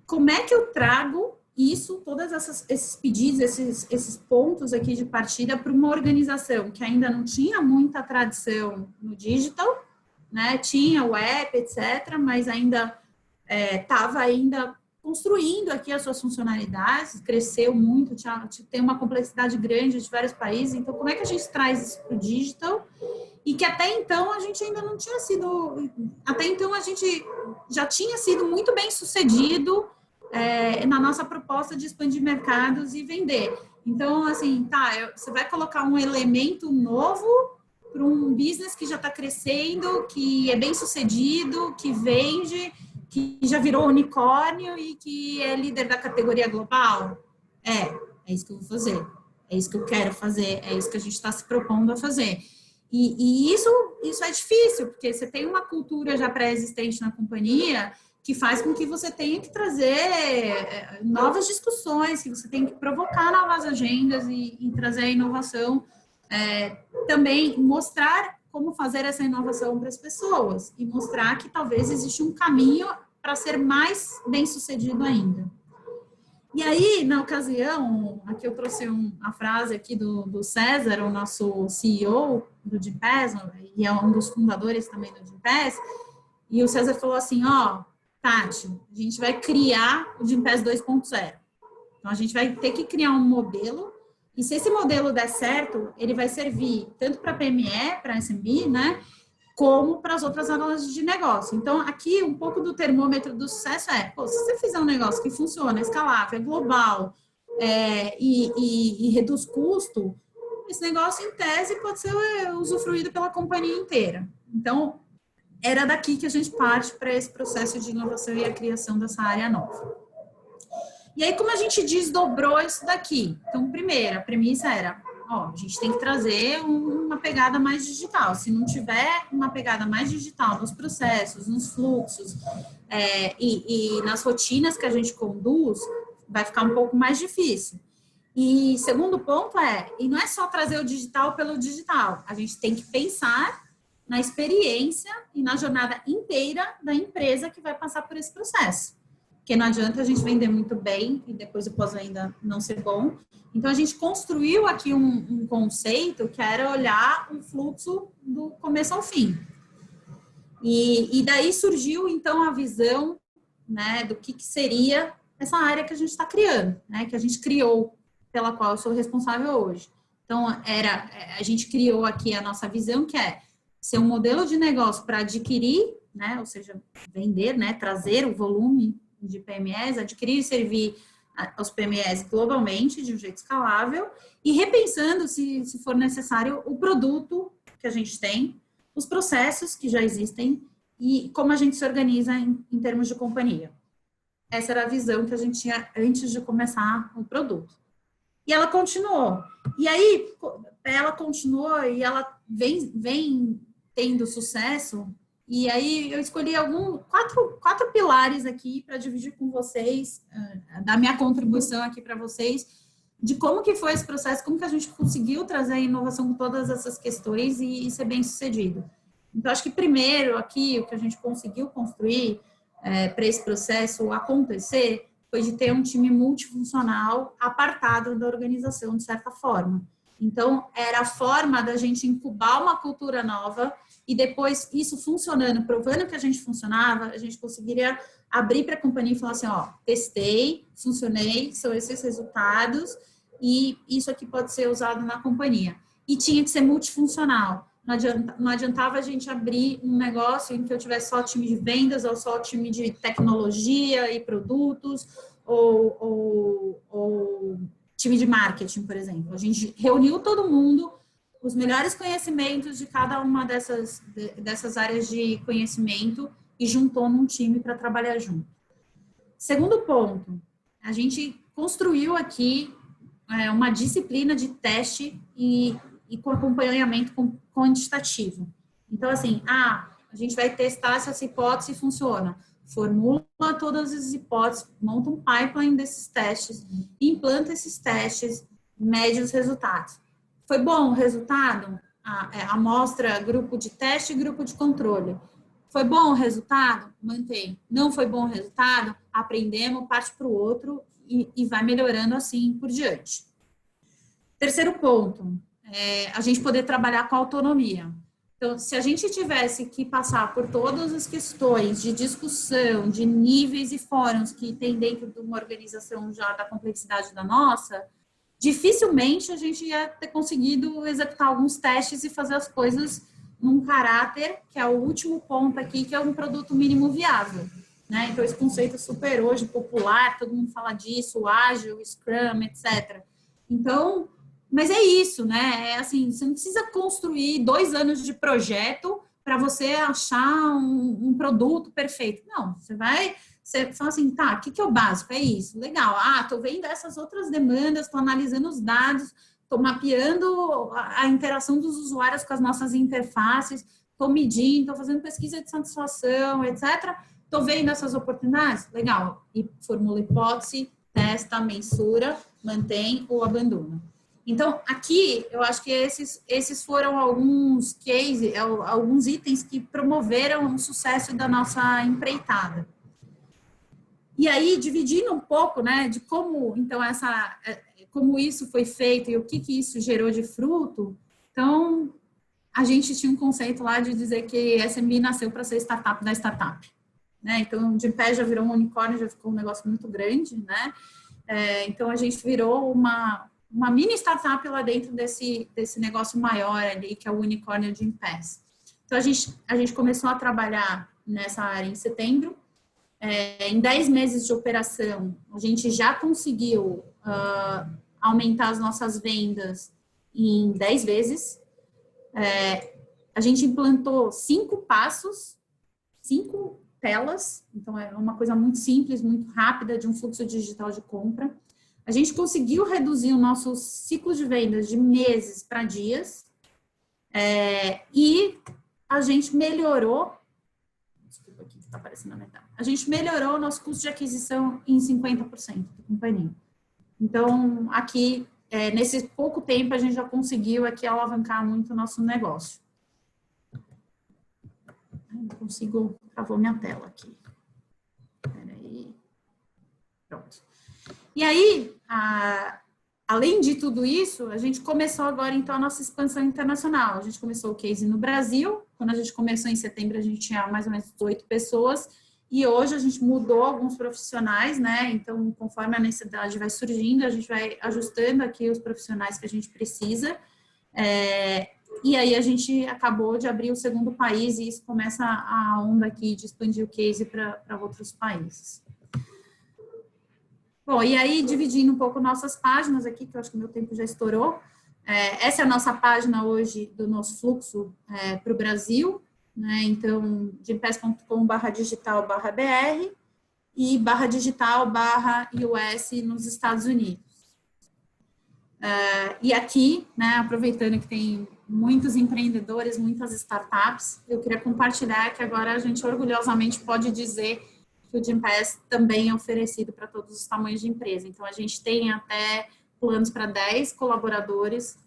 como é que eu trago isso, todos esses pedidos, esses pontos aqui de partida para uma organização que ainda não tinha muita tradição no digital, né? Tinha o app, etc., mas ainda estava construindo aqui as suas funcionalidades, cresceu muito, tem uma complexidade grande de vários países, então como é que a gente traz isso para o digital? E que até então a gente ainda não tinha sido, até então a gente já tinha sido muito bem sucedido na nossa proposta de expandir mercados e vender. Então, assim, você vai colocar um elemento novo para um business que já está crescendo, que é bem sucedido, que vende, que já virou unicórnio e que é líder da categoria global? É isso que eu vou fazer, é isso que eu quero fazer, é isso que a gente está se propondo a fazer. E isso é difícil, porque você tem uma cultura já pré-existente na companhia que faz com que você tenha que trazer novas discussões, que você tem que provocar novas agendas e trazer a inovação, também mostrar como fazer essa inovação para as pessoas e mostrar que talvez existe um caminho para ser mais bem-sucedido ainda. E aí, na ocasião, aqui eu trouxe a frase aqui do César, o nosso CEO do Gympass, e é um dos fundadores também do Gympass, e o César falou assim, ó, Tati, a gente vai criar o Gympass 2.0. Então, a gente vai ter que criar um modelo, e se esse modelo der certo, ele vai servir tanto para PME, para SMB, né, como para as outras análises de negócio. Então, aqui, um pouco do termômetro do sucesso pô, se você fizer um negócio que funciona, é escalável, é global, e reduz custo, esse negócio, em tese, pode ser usufruído pela companhia inteira. Então, era daqui que a gente parte para esse processo de inovação e a criação dessa área nova. E aí, como a gente desdobrou isso daqui? Então, primeiro, a premissa era, a gente tem que trazer uma pegada mais digital. Se não tiver uma pegada mais digital nos processos, nos fluxos e nas rotinas que a gente conduz, vai ficar um pouco mais difícil. E segundo ponto e não é só trazer o digital pelo digital, a gente tem que pensar na experiência e na jornada inteira da empresa que vai passar por esse processo. Porque não adianta a gente vender muito bem e depois o pós-venda não ser bom. Então, a gente construiu aqui um conceito que era olhar o fluxo do começo ao fim. E daí surgiu, então, a visão, né, do que seria essa área que a gente está criando, né, que a gente criou, pela qual eu sou responsável hoje. Então, a gente criou aqui a nossa visão, que é ser um modelo de negócio para adquirir, né, ou seja, vender, né, trazer o volume de PMEs, adquirir e servir aos PMEs globalmente, de um jeito escalável, e repensando, se for necessário, o produto que a gente tem, os processos que já existem e como a gente se organiza em termos de companhia. Essa era a visão que a gente tinha antes de começar o produto. E ela continuou. E aí, ela continuou e ela vem tendo sucesso. E aí eu escolhi quatro pilares aqui para dividir com vocês, da minha contribuição aqui para vocês, de como que foi esse processo, como que a gente conseguiu trazer a inovação com todas essas questões e ser bem sucedido. Então, acho que primeiro aqui, o que a gente conseguiu construir para esse processo acontecer foi de ter um time multifuncional apartado da organização, de certa forma. Então, era a forma da gente incubar uma cultura nova e depois, isso funcionando, provando que a gente funcionava, a gente conseguiria abrir para a companhia e falar assim, testei, funcionei, são esses resultados e isso aqui pode ser usado na companhia. E tinha que ser multifuncional. Não adiantava a gente abrir um negócio em que eu tivesse só time de vendas ou só time de tecnologia e produtos ou time de marketing, por exemplo. A gente reuniu todo mundo, os melhores conhecimentos de cada uma dessas áreas de conhecimento e juntou num time para trabalhar junto. Segundo ponto, a gente construiu aqui uma disciplina de teste e com acompanhamento quantitativo. Então, assim, a gente vai testar se essa hipótese funciona. Formula todas as hipóteses, monta um pipeline desses testes, implanta esses testes, mede os resultados. Foi bom o resultado? Amostra grupo de teste e grupo de controle. Foi bom o resultado? Mantém. Não foi bom o resultado? Aprendemos, parte para o outro e vai melhorando assim por diante. Terceiro ponto, a gente poder trabalhar com autonomia. Então, se a gente tivesse que passar por todas as questões de discussão, de níveis e fóruns que tem dentro de uma organização já da complexidade da nossa, dificilmente a gente ia ter conseguido executar alguns testes e fazer as coisas num caráter, que é o último ponto aqui, que é um produto mínimo viável, né? Então, esse conceito é super hoje popular, todo mundo fala disso, ágil, Scrum, etc. Então, mas é isso, né? É assim, você não precisa construir 2 anos de projeto para você achar um produto perfeito. Não, você fala assim, tá, o que é o básico? É isso, legal. Tô vendo essas outras demandas, tô analisando os dados, tô mapeando a interação dos usuários com as nossas interfaces, tô medindo, tô fazendo pesquisa de satisfação, etc. Tô vendo essas oportunidades? Legal. E formula hipótese, testa, mensura, mantém ou abandona. Então, aqui, eu acho que esses foram alguns cases, alguns itens que promoveram o sucesso da nossa empreitada. E aí, dividindo um pouco, né, de como, então, como isso foi feito e o que isso gerou de fruto, então, a gente tinha um conceito lá de dizer que SMB nasceu para ser startup da startup, né? Então, de pé já virou um unicórnio, já ficou um negócio muito grande, né? Então, a gente virou uma mini startup lá dentro desse negócio maior ali, que é o unicórnio de Gympass. Então, a gente começou a trabalhar nessa área em setembro. Em 10 meses de operação, a gente já conseguiu aumentar as nossas vendas em 10 vezes. A gente implantou 5 passos, 5 telas, então é uma coisa muito simples, muito rápida de um fluxo digital de compra. A gente conseguiu reduzir o nosso ciclo de vendas de meses para dias, e a gente melhorou, desculpa aqui que está aparecendo na metade, a gente melhorou o nosso custo de aquisição em 50% da companhia. Então, aqui, nesse pouco tempo, a gente já conseguiu aqui alavancar muito o nosso negócio. Não consigo, travou minha tela aqui. Peraí. Pronto. E aí, além de tudo isso, a gente começou agora, então, a nossa expansão internacional. A gente começou o case no Brasil. Quando a gente começou em setembro, a gente tinha mais ou menos 8 pessoas. E hoje a gente mudou alguns profissionais, né? Então, conforme a necessidade vai surgindo, a gente vai ajustando aqui os profissionais que a gente precisa. E aí a gente acabou de abrir o segundo país e isso começa a onda aqui de expandir o case para outros países. Bom, e aí dividindo um pouco nossas páginas aqui, que eu acho que o meu tempo já estourou. Essa é a nossa página hoje do nosso fluxo para o Brasil, né? Então, gympass.com/digital/BR e /digital/US nos Estados Unidos. E aqui, né, aproveitando que tem muitos empreendedores, muitas startups, eu queria compartilhar que agora a gente orgulhosamente pode dizer que o Gympass também é oferecido para todos os tamanhos de empresa. Então, a gente tem até planos para 10 colaboradores,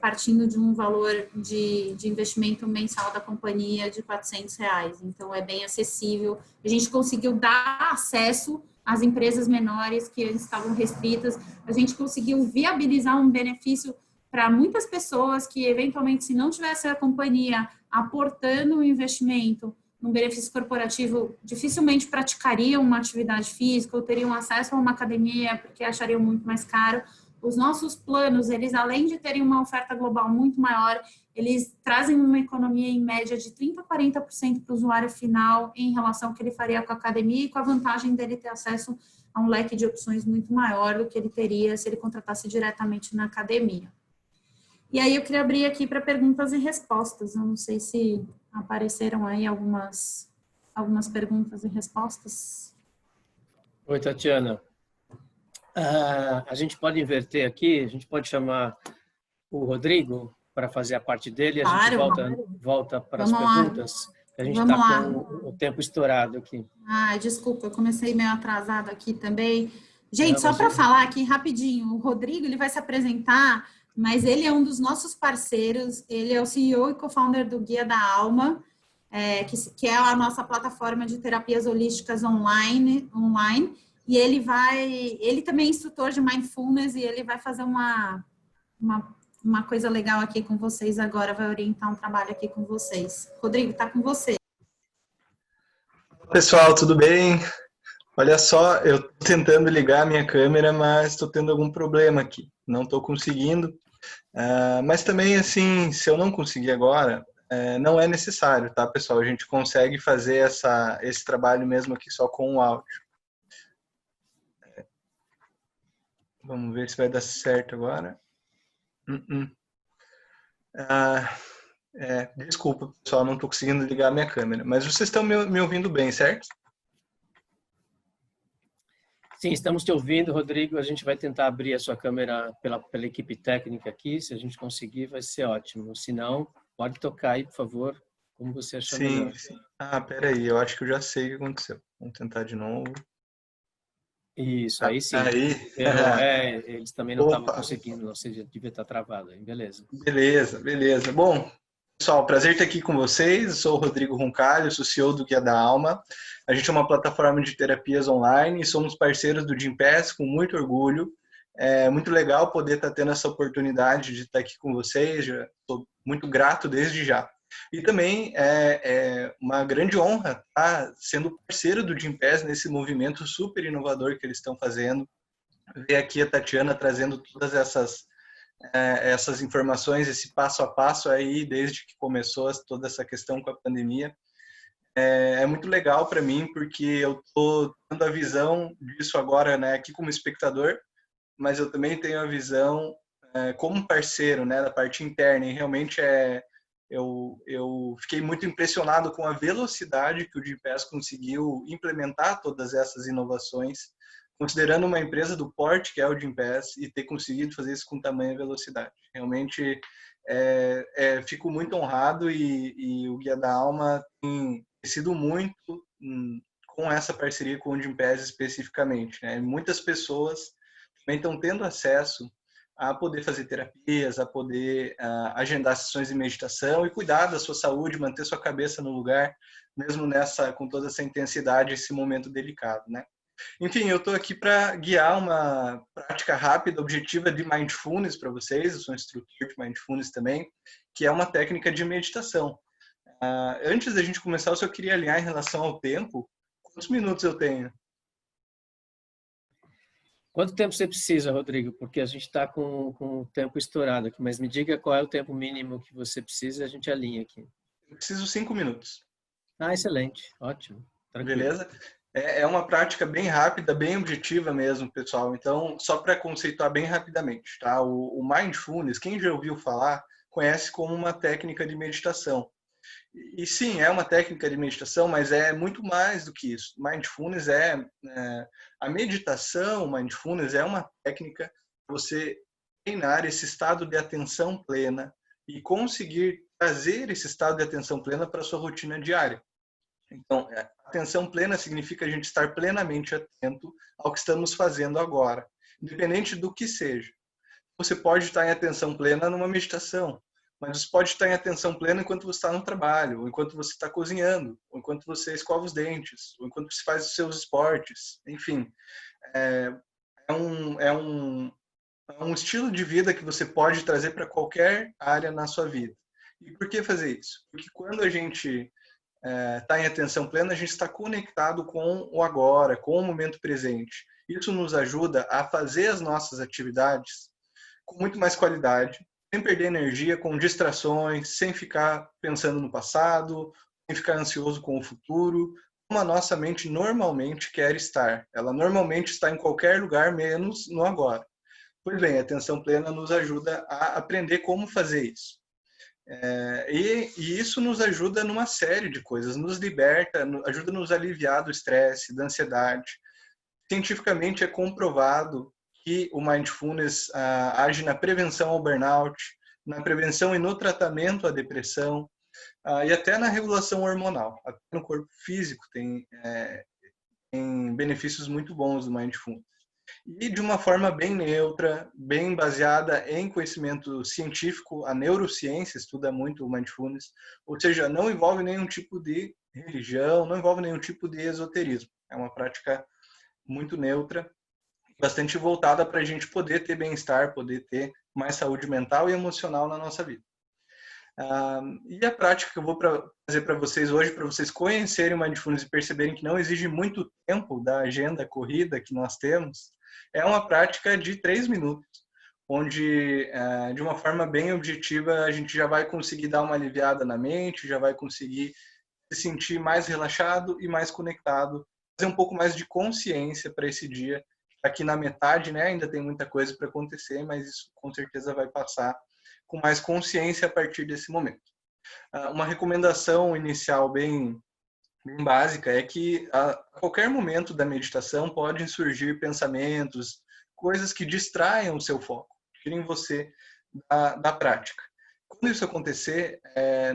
partindo de um valor de investimento mensal da companhia de R$400. Então, é bem acessível. A gente conseguiu dar acesso às empresas menores que antes estavam restritas. A gente conseguiu viabilizar um benefício para muitas pessoas que, eventualmente, se não tivesse a companhia aportando um investimento num benefício corporativo, dificilmente praticariam uma atividade física ou teriam acesso a uma academia porque achariam muito mais caro. Os nossos planos, eles além de terem uma oferta global muito maior, eles trazem uma economia em média de 30% a 40% para o usuário final em relação ao que ele faria com a academia e com a vantagem dele ter acesso a um leque de opções muito maior do que ele teria se ele contratasse diretamente na academia. E aí eu queria abrir aqui para perguntas e respostas. Eu não sei se apareceram aí algumas perguntas e respostas. Oi, Tatiana. A gente pode inverter aqui, a gente pode chamar o Rodrigo para fazer a parte dele e a gente volta para as perguntas. A gente está com o tempo estourado aqui. Desculpa, eu comecei meio atrasado aqui também. Gente, só para falar aqui rapidinho, o Rodrigo ele vai se apresentar, mas ele é um dos nossos parceiros, ele é o CEO e co-founder do Guia da Alma, que é a nossa plataforma de terapias holísticas online, e ele também é instrutor de mindfulness e ele vai fazer uma coisa legal aqui com vocês agora, vai orientar um trabalho aqui com vocês. Rodrigo, tá com você. Pessoal, tudo bem? Olha só, eu estou tentando ligar a minha câmera, mas estou tendo algum problema aqui, não estou conseguindo. Mas também, assim, se eu não conseguir agora, não é necessário, tá, pessoal? A gente consegue fazer esse trabalho mesmo aqui só com o áudio. Vamos ver se vai dar certo agora. Desculpa, pessoal, não estou conseguindo ligar a minha câmera, mas vocês estão me ouvindo bem, certo? Sim, estamos te ouvindo, Rodrigo. A gente vai tentar abrir a sua câmera pela equipe técnica aqui. Se a gente conseguir, vai ser ótimo. Se não, pode tocar aí, por favor, como você achar melhor. Sim. Peraí, eu acho que eu já sei o que aconteceu. Vamos tentar de novo. Isso, aí sim. Aí. Eles também não estavam conseguindo, ou seja, devia estar travado. Beleza. Beleza. Bom, Pessoal, prazer estar aqui com vocês. Eu sou o Rodrigo Roncalho, sou CEO do Guia da Alma. A gente é uma plataforma de terapias online e somos parceiros do Gympass com muito orgulho. É muito legal poder estar tendo essa oportunidade de estar aqui com vocês. Estou muito grato desde já. E também é uma grande honra estar sendo parceiro do Gympass nesse movimento super inovador que eles estão fazendo. Ver aqui a Tatiana trazendo todas essas informações, esse passo a passo aí, desde que começou toda essa questão com a pandemia. É muito legal para mim, porque eu estou tendo a visão disso agora, né, aqui como espectador, mas eu também tenho a visão como parceiro, né, da parte interna, e realmente eu fiquei muito impressionado com a velocidade que o Gympass conseguiu implementar todas essas inovações, considerando uma empresa do porte que é o Gympass e ter conseguido fazer isso com tamanha velocidade. Realmente fico muito honrado e o Guia da Alma tem sido muito com essa parceria com o Gympass especificamente, né? Muitas pessoas também estão tendo acesso a poder fazer terapias, a poder agendar sessões de meditação e cuidar da sua saúde, manter sua cabeça no lugar, mesmo com toda essa intensidade, esse momento delicado, né? Enfim, eu estou aqui para guiar uma prática rápida, objetiva de Mindfulness para vocês. Eu sou instrutor de Mindfulness também, que é uma técnica de meditação. Antes da gente começar, eu só queria alinhar em relação ao tempo. Quantos minutos eu tenho? Quanto tempo você precisa, Rodrigo? Porque a gente está com o tempo estourado aqui, mas me diga qual é o tempo mínimo que você precisa e a gente alinha aqui. Eu preciso 5 minutos. Excelente, ótimo, tranquilo. Beleza? É uma prática bem rápida, bem objetiva mesmo, pessoal. Então, só para conceituar bem rapidamente, tá? O Mindfulness, quem já ouviu falar, conhece como uma técnica de meditação. E sim, é uma técnica de meditação, mas é muito mais do que isso. Mindfulness a meditação, Mindfulness é uma técnica para você treinar esse estado de atenção plena e conseguir trazer esse estado de atenção plena para a sua rotina diária. Então, atenção plena significa a gente estar plenamente atento ao que estamos fazendo agora, independente do que seja. Você pode estar em atenção plena numa meditação, mas você pode estar em atenção plena enquanto você está no trabalho, ou enquanto você está cozinhando, ou enquanto você escova os dentes, ou enquanto você faz os seus esportes. Enfim, é um estilo de vida que você pode trazer para qualquer área na sua vida. E por que fazer isso? Porque quando a gente está em atenção plena, a gente está conectado com o agora, com o momento presente. Isso nos ajuda a fazer as nossas atividades com muito mais qualidade, sem perder energia, com distrações, sem ficar pensando no passado, sem ficar ansioso com o futuro, como a nossa mente normalmente quer estar. Ela normalmente está em qualquer lugar, menos no agora. Pois bem, a atenção plena nos ajuda a aprender como fazer isso. E isso nos ajuda numa série de coisas, nos liberta, ajuda a nos aliviar do estresse, da ansiedade. Cientificamente é comprovado que o Mindfulness age na prevenção ao burnout, na prevenção e no tratamento à depressão, e até na regulação hormonal. Até no corpo físico tem benefícios muito bons do Mindfulness. E de uma forma bem neutra, bem baseada em conhecimento científico, a neurociência estuda muito o Mindfulness, ou seja, não envolve nenhum tipo de religião, não envolve nenhum tipo de esoterismo. É uma prática muito neutra, bastante voltada para a gente poder ter bem-estar, poder ter mais saúde mental e emocional na nossa vida. E a prática que eu vou fazer para vocês hoje, para vocês conhecerem o Mindfulness e perceberem que não exige muito tempo da agenda corrida que nós temos, é uma prática de 3 minutos, onde, de uma forma bem objetiva, a gente já vai conseguir dar uma aliviada na mente, já vai conseguir se sentir mais relaxado e mais conectado, fazer um pouco mais de consciência para esse dia. Aqui na metade, né, ainda tem muita coisa para acontecer, mas isso com certeza vai passar com mais consciência a partir desse momento. Uma recomendação inicial bem básica é que a qualquer momento da meditação podem surgir pensamentos, coisas que distraiam o seu foco, tirem você da prática. Quando isso acontecer,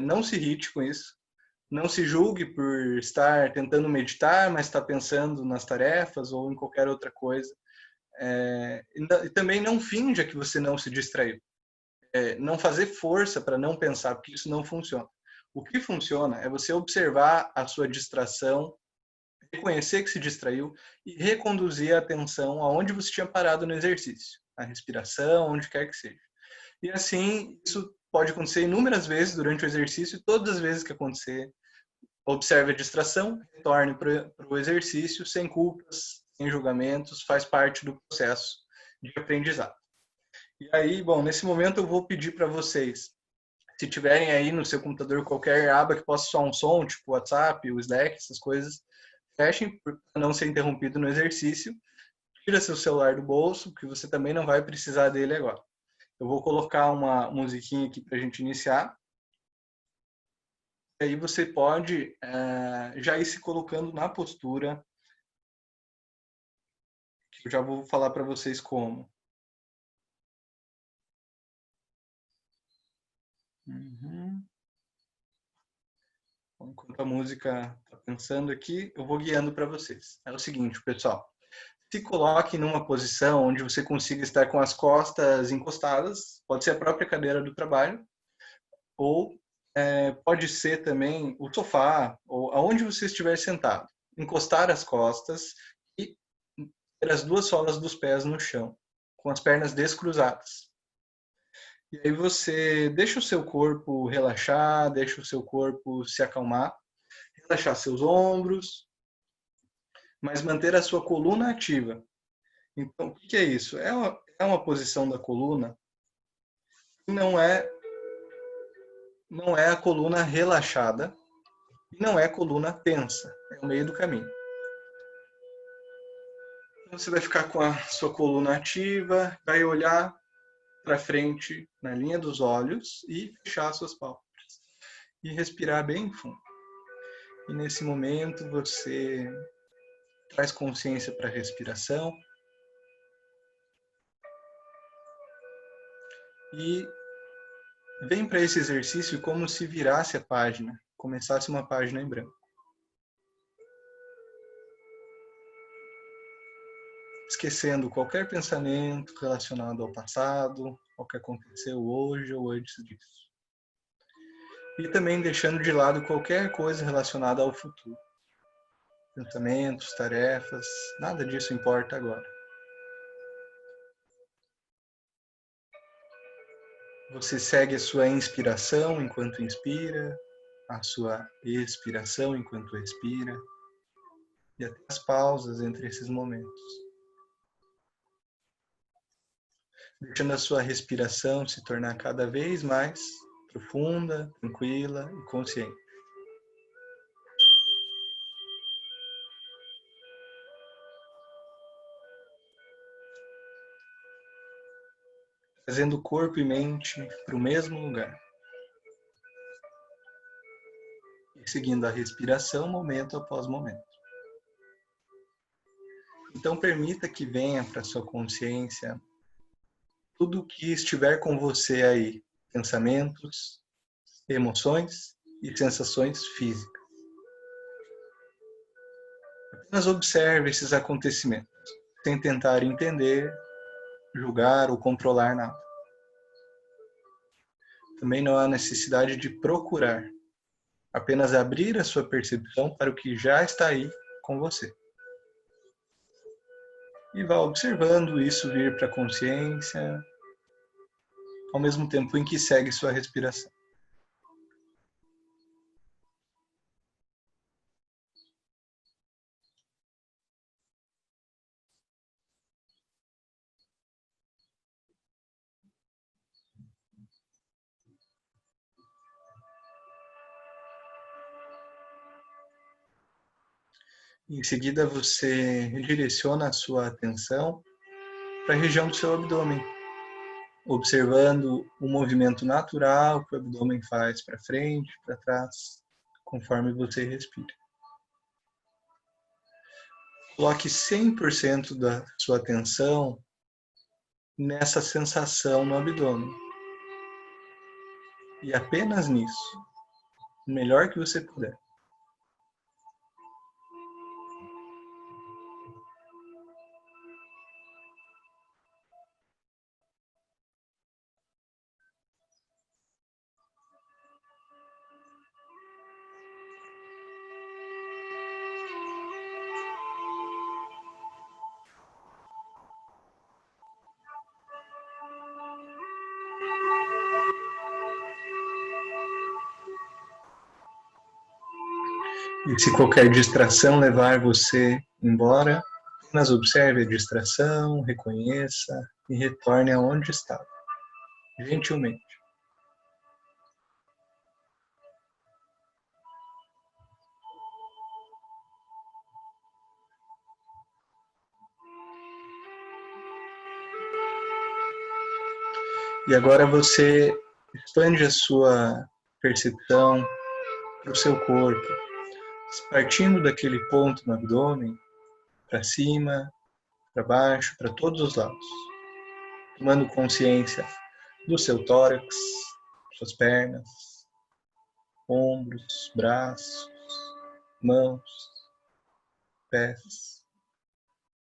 não se irrite com isso, não se julgue por estar tentando meditar, mas está pensando nas tarefas ou em qualquer outra coisa. E também não finja que você não se distraiu. não fazer força para não pensar, porque isso não funciona. O que funciona é você observar a sua distração, reconhecer que se distraiu e reconduzir a atenção aonde você tinha parado no exercício, a respiração, onde quer que seja. E assim, isso pode acontecer inúmeras vezes durante o exercício, e todas as vezes que acontecer, observe a distração, retorne para o exercício sem culpas, sem julgamentos, faz parte do processo de aprendizado. E aí, bom, nesse momento eu vou pedir para vocês, se tiverem aí no seu computador qualquer aba que possa soar um som, tipo o WhatsApp, o Slack, essas coisas, fechem para não ser interrompido no exercício. Tira seu celular do bolso, que você também não vai precisar dele agora. Eu vou colocar uma musiquinha aqui para a gente iniciar. E aí você pode já ir se colocando na postura, que eu já vou falar para vocês como. Uhum. Enquanto a música está pensando aqui, eu vou guiando para vocês. É o seguinte, pessoal. Se coloque numa posição onde você consiga estar com as costas encostadas, pode ser a própria cadeira do trabalho, ou pode ser também o sofá, ou aonde você estiver sentado. Encostar as costas e ter as duas solas dos pés no chão, com as pernas descruzadas. E aí você deixa o seu corpo relaxar, deixa o seu corpo se acalmar, relaxar seus ombros, mas manter a sua coluna ativa. Então, o que é isso? É uma posição da coluna que não é a coluna relaxada e não é a coluna tensa, é o meio do caminho. Então, você vai ficar com a sua coluna ativa, vai olhar para frente na linha dos olhos e fechar suas pálpebras. E respirar bem fundo. E nesse momento você traz consciência para a respiração e vem para esse exercício como se virasse a página, começasse uma página em branco. Esquecendo qualquer pensamento relacionado ao passado, ao que aconteceu hoje ou antes disso. E também deixando de lado qualquer coisa relacionada ao futuro. Pensamentos, tarefas, nada disso importa agora. Você segue a sua inspiração enquanto inspira, a sua expiração enquanto expira, e até as pausas entre esses momentos. Deixando a sua respiração se tornar cada vez mais profunda, tranquila e consciente. Trazendo corpo e mente para o mesmo lugar. E seguindo a respiração momento após momento. Então permita que venha para a sua consciência tudo o que estiver com você aí, pensamentos, emoções e sensações físicas. Apenas observe esses acontecimentos, sem tentar entender, julgar ou controlar nada. Também não há necessidade de procurar, apenas abrir a sua percepção para o que já está aí com você. E vá observando isso vir para a consciência, ao mesmo tempo em que segue sua respiração. Em seguida, você direciona a sua atenção para a região do seu abdômen, observando o movimento natural que o abdômen faz para frente, para trás, conforme você respira. Coloque 100% da sua atenção nessa sensação no abdômen. E apenas nisso, o melhor que você puder. E se qualquer distração levar você embora, apenas observe a distração, reconheça e retorne aonde estava, gentilmente. E agora você expande a sua percepção para o seu corpo, partindo daquele ponto no abdômen, para cima, para baixo, para todos os lados. Tomando consciência do seu tórax, suas pernas, ombros, braços, mãos, pés,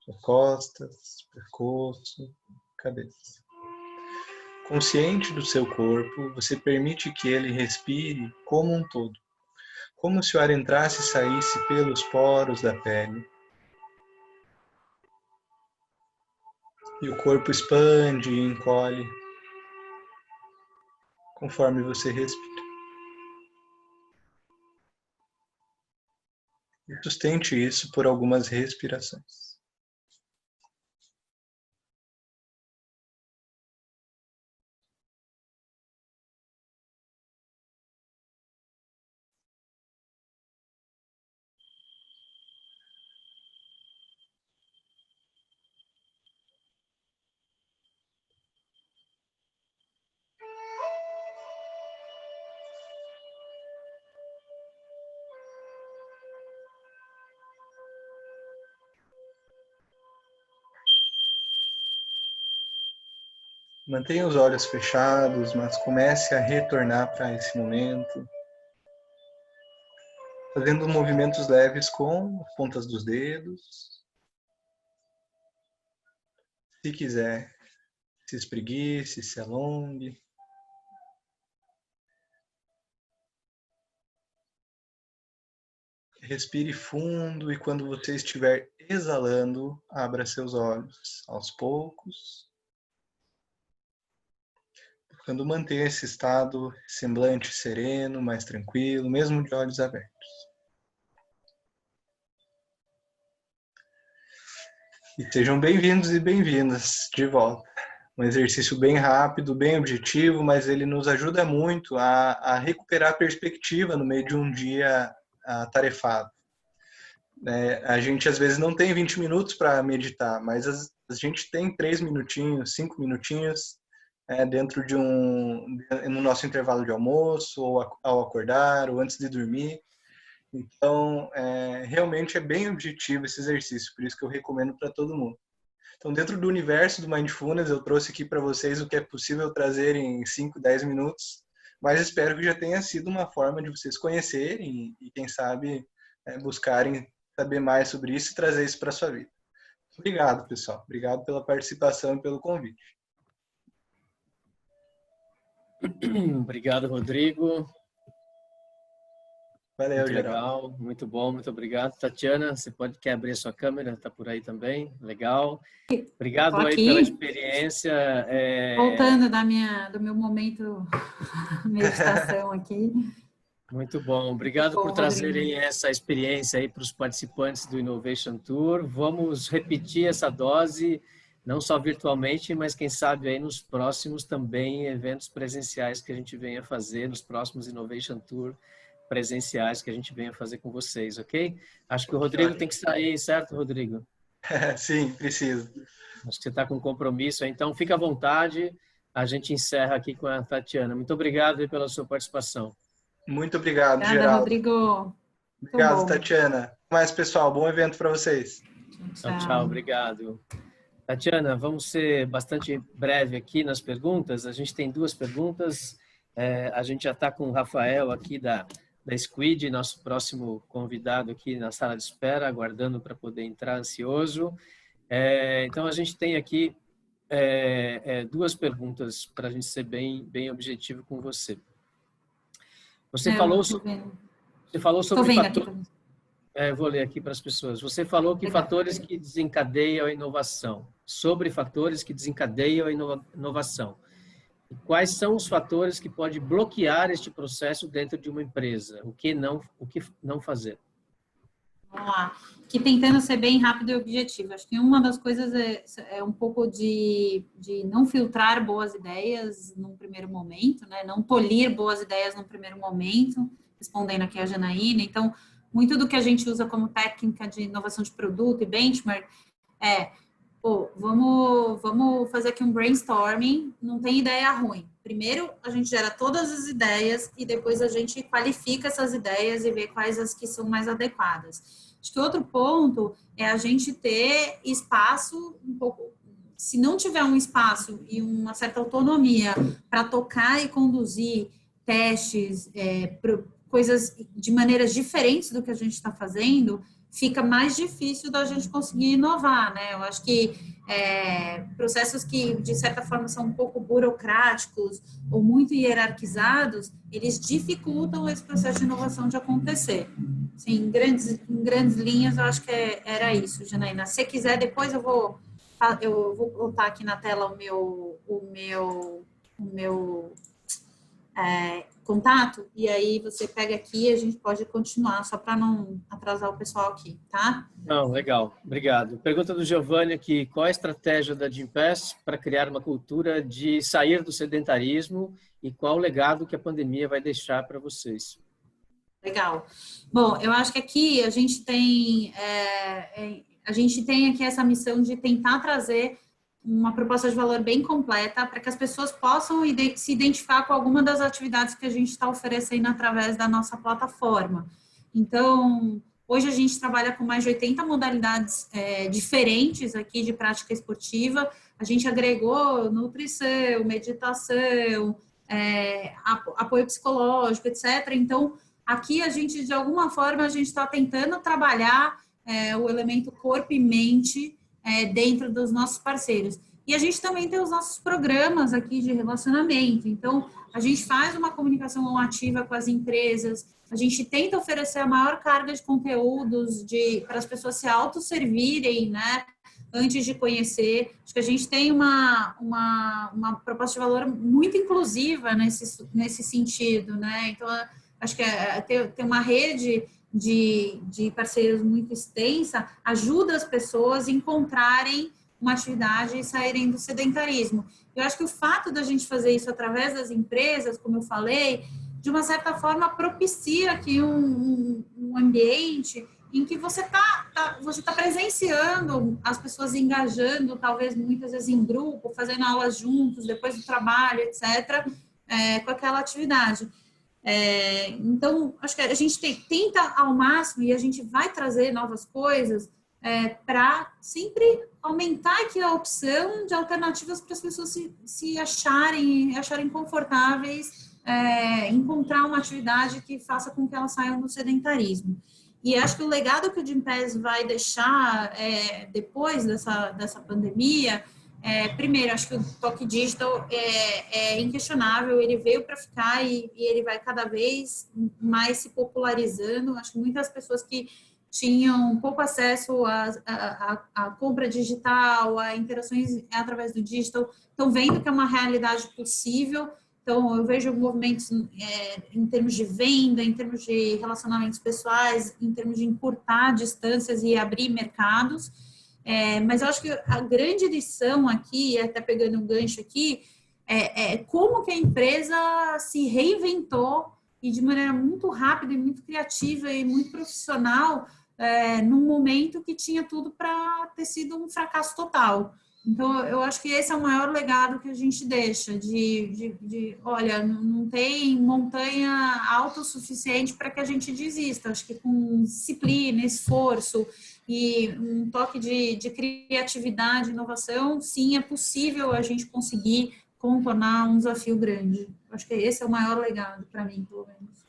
suas costas, pescoço, cabeça. Consciente do seu corpo, você permite que ele respire como um todo, como se o ar entrasse e saísse pelos poros da pele. E o corpo expande e encolhe conforme você respira. E sustente isso por algumas respirações. Mantenha os olhos fechados, mas comece a retornar para esse momento, fazendo movimentos leves com as pontas dos dedos. Se quiser, se espreguice, se alongue. Respire fundo e quando você estiver exalando, abra seus olhos aos poucos. Buscando manter esse estado semblante sereno, mais tranquilo, mesmo de olhos abertos. E sejam bem-vindos e bem-vindas de volta. Um exercício bem rápido, bem objetivo, mas ele nos ajuda muito a recuperar a perspectiva no meio de um dia atarefado. A gente às vezes não tem 20 minutos para meditar, mas a gente tem 3 minutinhos, 5 minutinhos, dentro de no nosso intervalo de almoço, ou ao acordar, ou antes de dormir. Então, realmente é bem objetivo esse exercício, por isso que eu recomendo para todo mundo. Então, dentro do universo do Mindfulness, eu trouxe aqui para vocês o que é possível trazer em 5, 10 minutos, mas espero que já tenha sido uma forma de vocês conhecerem e quem sabe, buscarem saber mais sobre isso e trazer isso para a sua vida. Obrigado, pessoal. Obrigado pela participação e pelo convite. Obrigado, Rodrigo. Valeu, muito geral. Legal, muito bom, muito obrigado. Tatiana, você quer abrir a sua câmera, está por aí também, legal. Obrigado aí pela experiência. Voltando do meu momento meditação aqui. Muito bom, obrigado por trazerem essa experiência aí para os participantes do Innovation Tour. Vamos repetir essa dose, não só virtualmente, mas quem sabe aí nos próximos também eventos presenciais que a gente venha fazer, nos próximos Innovation Tour presenciais que a gente venha fazer com vocês, ok? Acho que o Rodrigo tem que sair, certo, Rodrigo? Sim, preciso. Acho que você está com compromisso, então fica à vontade. A gente encerra aqui com a Tatiana. Muito obrigado pela sua participação. Muito obrigado, Obrigada, Geraldo. Rodrigo. Obrigado, Tatiana. Até mais, pessoal. Bom evento para vocês. Tchau, tchau. Obrigado. Tatiana, vamos ser bastante breve aqui nas perguntas. A gente tem 2 perguntas. A gente já está com o Rafael aqui da Squid, nosso próximo convidado aqui na sala de espera, aguardando para poder entrar, ansioso. Então, a gente tem aqui 2 perguntas para a gente ser bem objetivo com você. Você falou sobre fatores... vou ler aqui para as pessoas. Você falou que fatores que desencadeiam a inovação. Sobre fatores que desencadeiam a inovação. E quais são os fatores que podem bloquear este processo dentro de uma empresa? O que não fazer? Vamos lá. Que tentando ser bem rápido e objetivo. Acho que uma das coisas é um pouco de não filtrar boas ideias num primeiro momento, né? Não tolir boas ideias num primeiro momento, respondendo aqui a Janaína. Então, muito do que a gente usa como técnica de inovação de produto e benchmark vamos fazer aqui um brainstorming, não tem ideia ruim. Primeiro, a gente gera todas as ideias e depois a gente qualifica essas ideias e vê quais as que são mais adequadas. Acho que outro ponto é a gente ter espaço, se não tiver um espaço e uma certa autonomia para tocar e conduzir testes, coisas de maneiras diferentes do que a gente está fazendo, fica mais difícil da gente conseguir inovar, né? Eu acho que processos que, de certa forma, são um pouco burocráticos ou muito hierarquizados, eles dificultam esse processo de inovação de acontecer. Sim, em grandes linhas, eu acho que era isso, Janaína. Se quiser, depois eu vou botar aqui na tela o meu contato, e aí você pega aqui e a gente pode continuar, só para não atrasar o pessoal aqui, tá? Não, legal, obrigado. Pergunta do Giovanni aqui, qual a estratégia da Gympass para criar uma cultura de sair do sedentarismo e qual o legado que a pandemia vai deixar para vocês? Legal. Bom, eu acho que aqui a gente tem aqui essa missão de tentar trazer uma proposta de valor bem completa para que as pessoas possam se identificar com alguma das atividades que a gente está oferecendo através da nossa plataforma. Então, hoje a gente trabalha com mais de 80 modalidades diferentes aqui de prática esportiva. A gente agregou nutrição, meditação, apoio psicológico, etc. Então, aqui a gente, de alguma forma, a gente está tentando trabalhar o elemento corpo e mente dentro dos nossos parceiros. E a gente também tem os nossos programas aqui de relacionamento. Então, a gente faz uma comunicação ativa com as empresas, a gente tenta oferecer a maior carga de conteúdos para as pessoas se autosservirem, né, antes de conhecer. Acho que a gente tem uma proposta de valor muito inclusiva nesse sentido, né? Então, acho que ter uma rede de parceiros muito extensa ajuda as pessoas a encontrarem uma atividade e saírem do sedentarismo. Eu acho que o fato da gente fazer isso através das empresas, como eu falei, de uma certa forma propicia aqui um ambiente em que você tá presenciando as pessoas engajando, talvez muitas vezes em grupo, fazendo aulas juntos, depois do trabalho, etc., com aquela atividade. Então, acho que a gente tenta ao máximo, e a gente vai trazer novas coisas para sempre aumentar aqui a opção de alternativas para as pessoas se acharem confortáveis, encontrar uma atividade que faça com que elas saiam do sedentarismo. E acho que o legado que o Gympass vai deixar depois dessa pandemia, primeiro, acho que o toque digital é inquestionável, ele veio para ficar e ele vai cada vez mais se popularizando. Acho que muitas pessoas que tinham pouco acesso à compra digital, a interações através do digital, estão vendo que é uma realidade possível. Então, eu vejo movimentos em termos de venda, em termos de relacionamentos pessoais, em termos de encurtar distâncias e abrir mercados. Mas eu acho que a grande lição aqui, até pegando um gancho aqui, como que a empresa se reinventou e de maneira muito rápida e muito criativa e muito profissional num momento que tinha tudo para ter sido um fracasso total. Então, eu acho que esse é o maior legado que a gente deixa, olha, não tem montanha alta o suficiente para que a gente desista. Acho que com disciplina, esforço e um toque de criatividade, inovação, sim, é possível a gente conseguir contornar um desafio grande. Acho que esse é o maior legado para mim, pelo menos.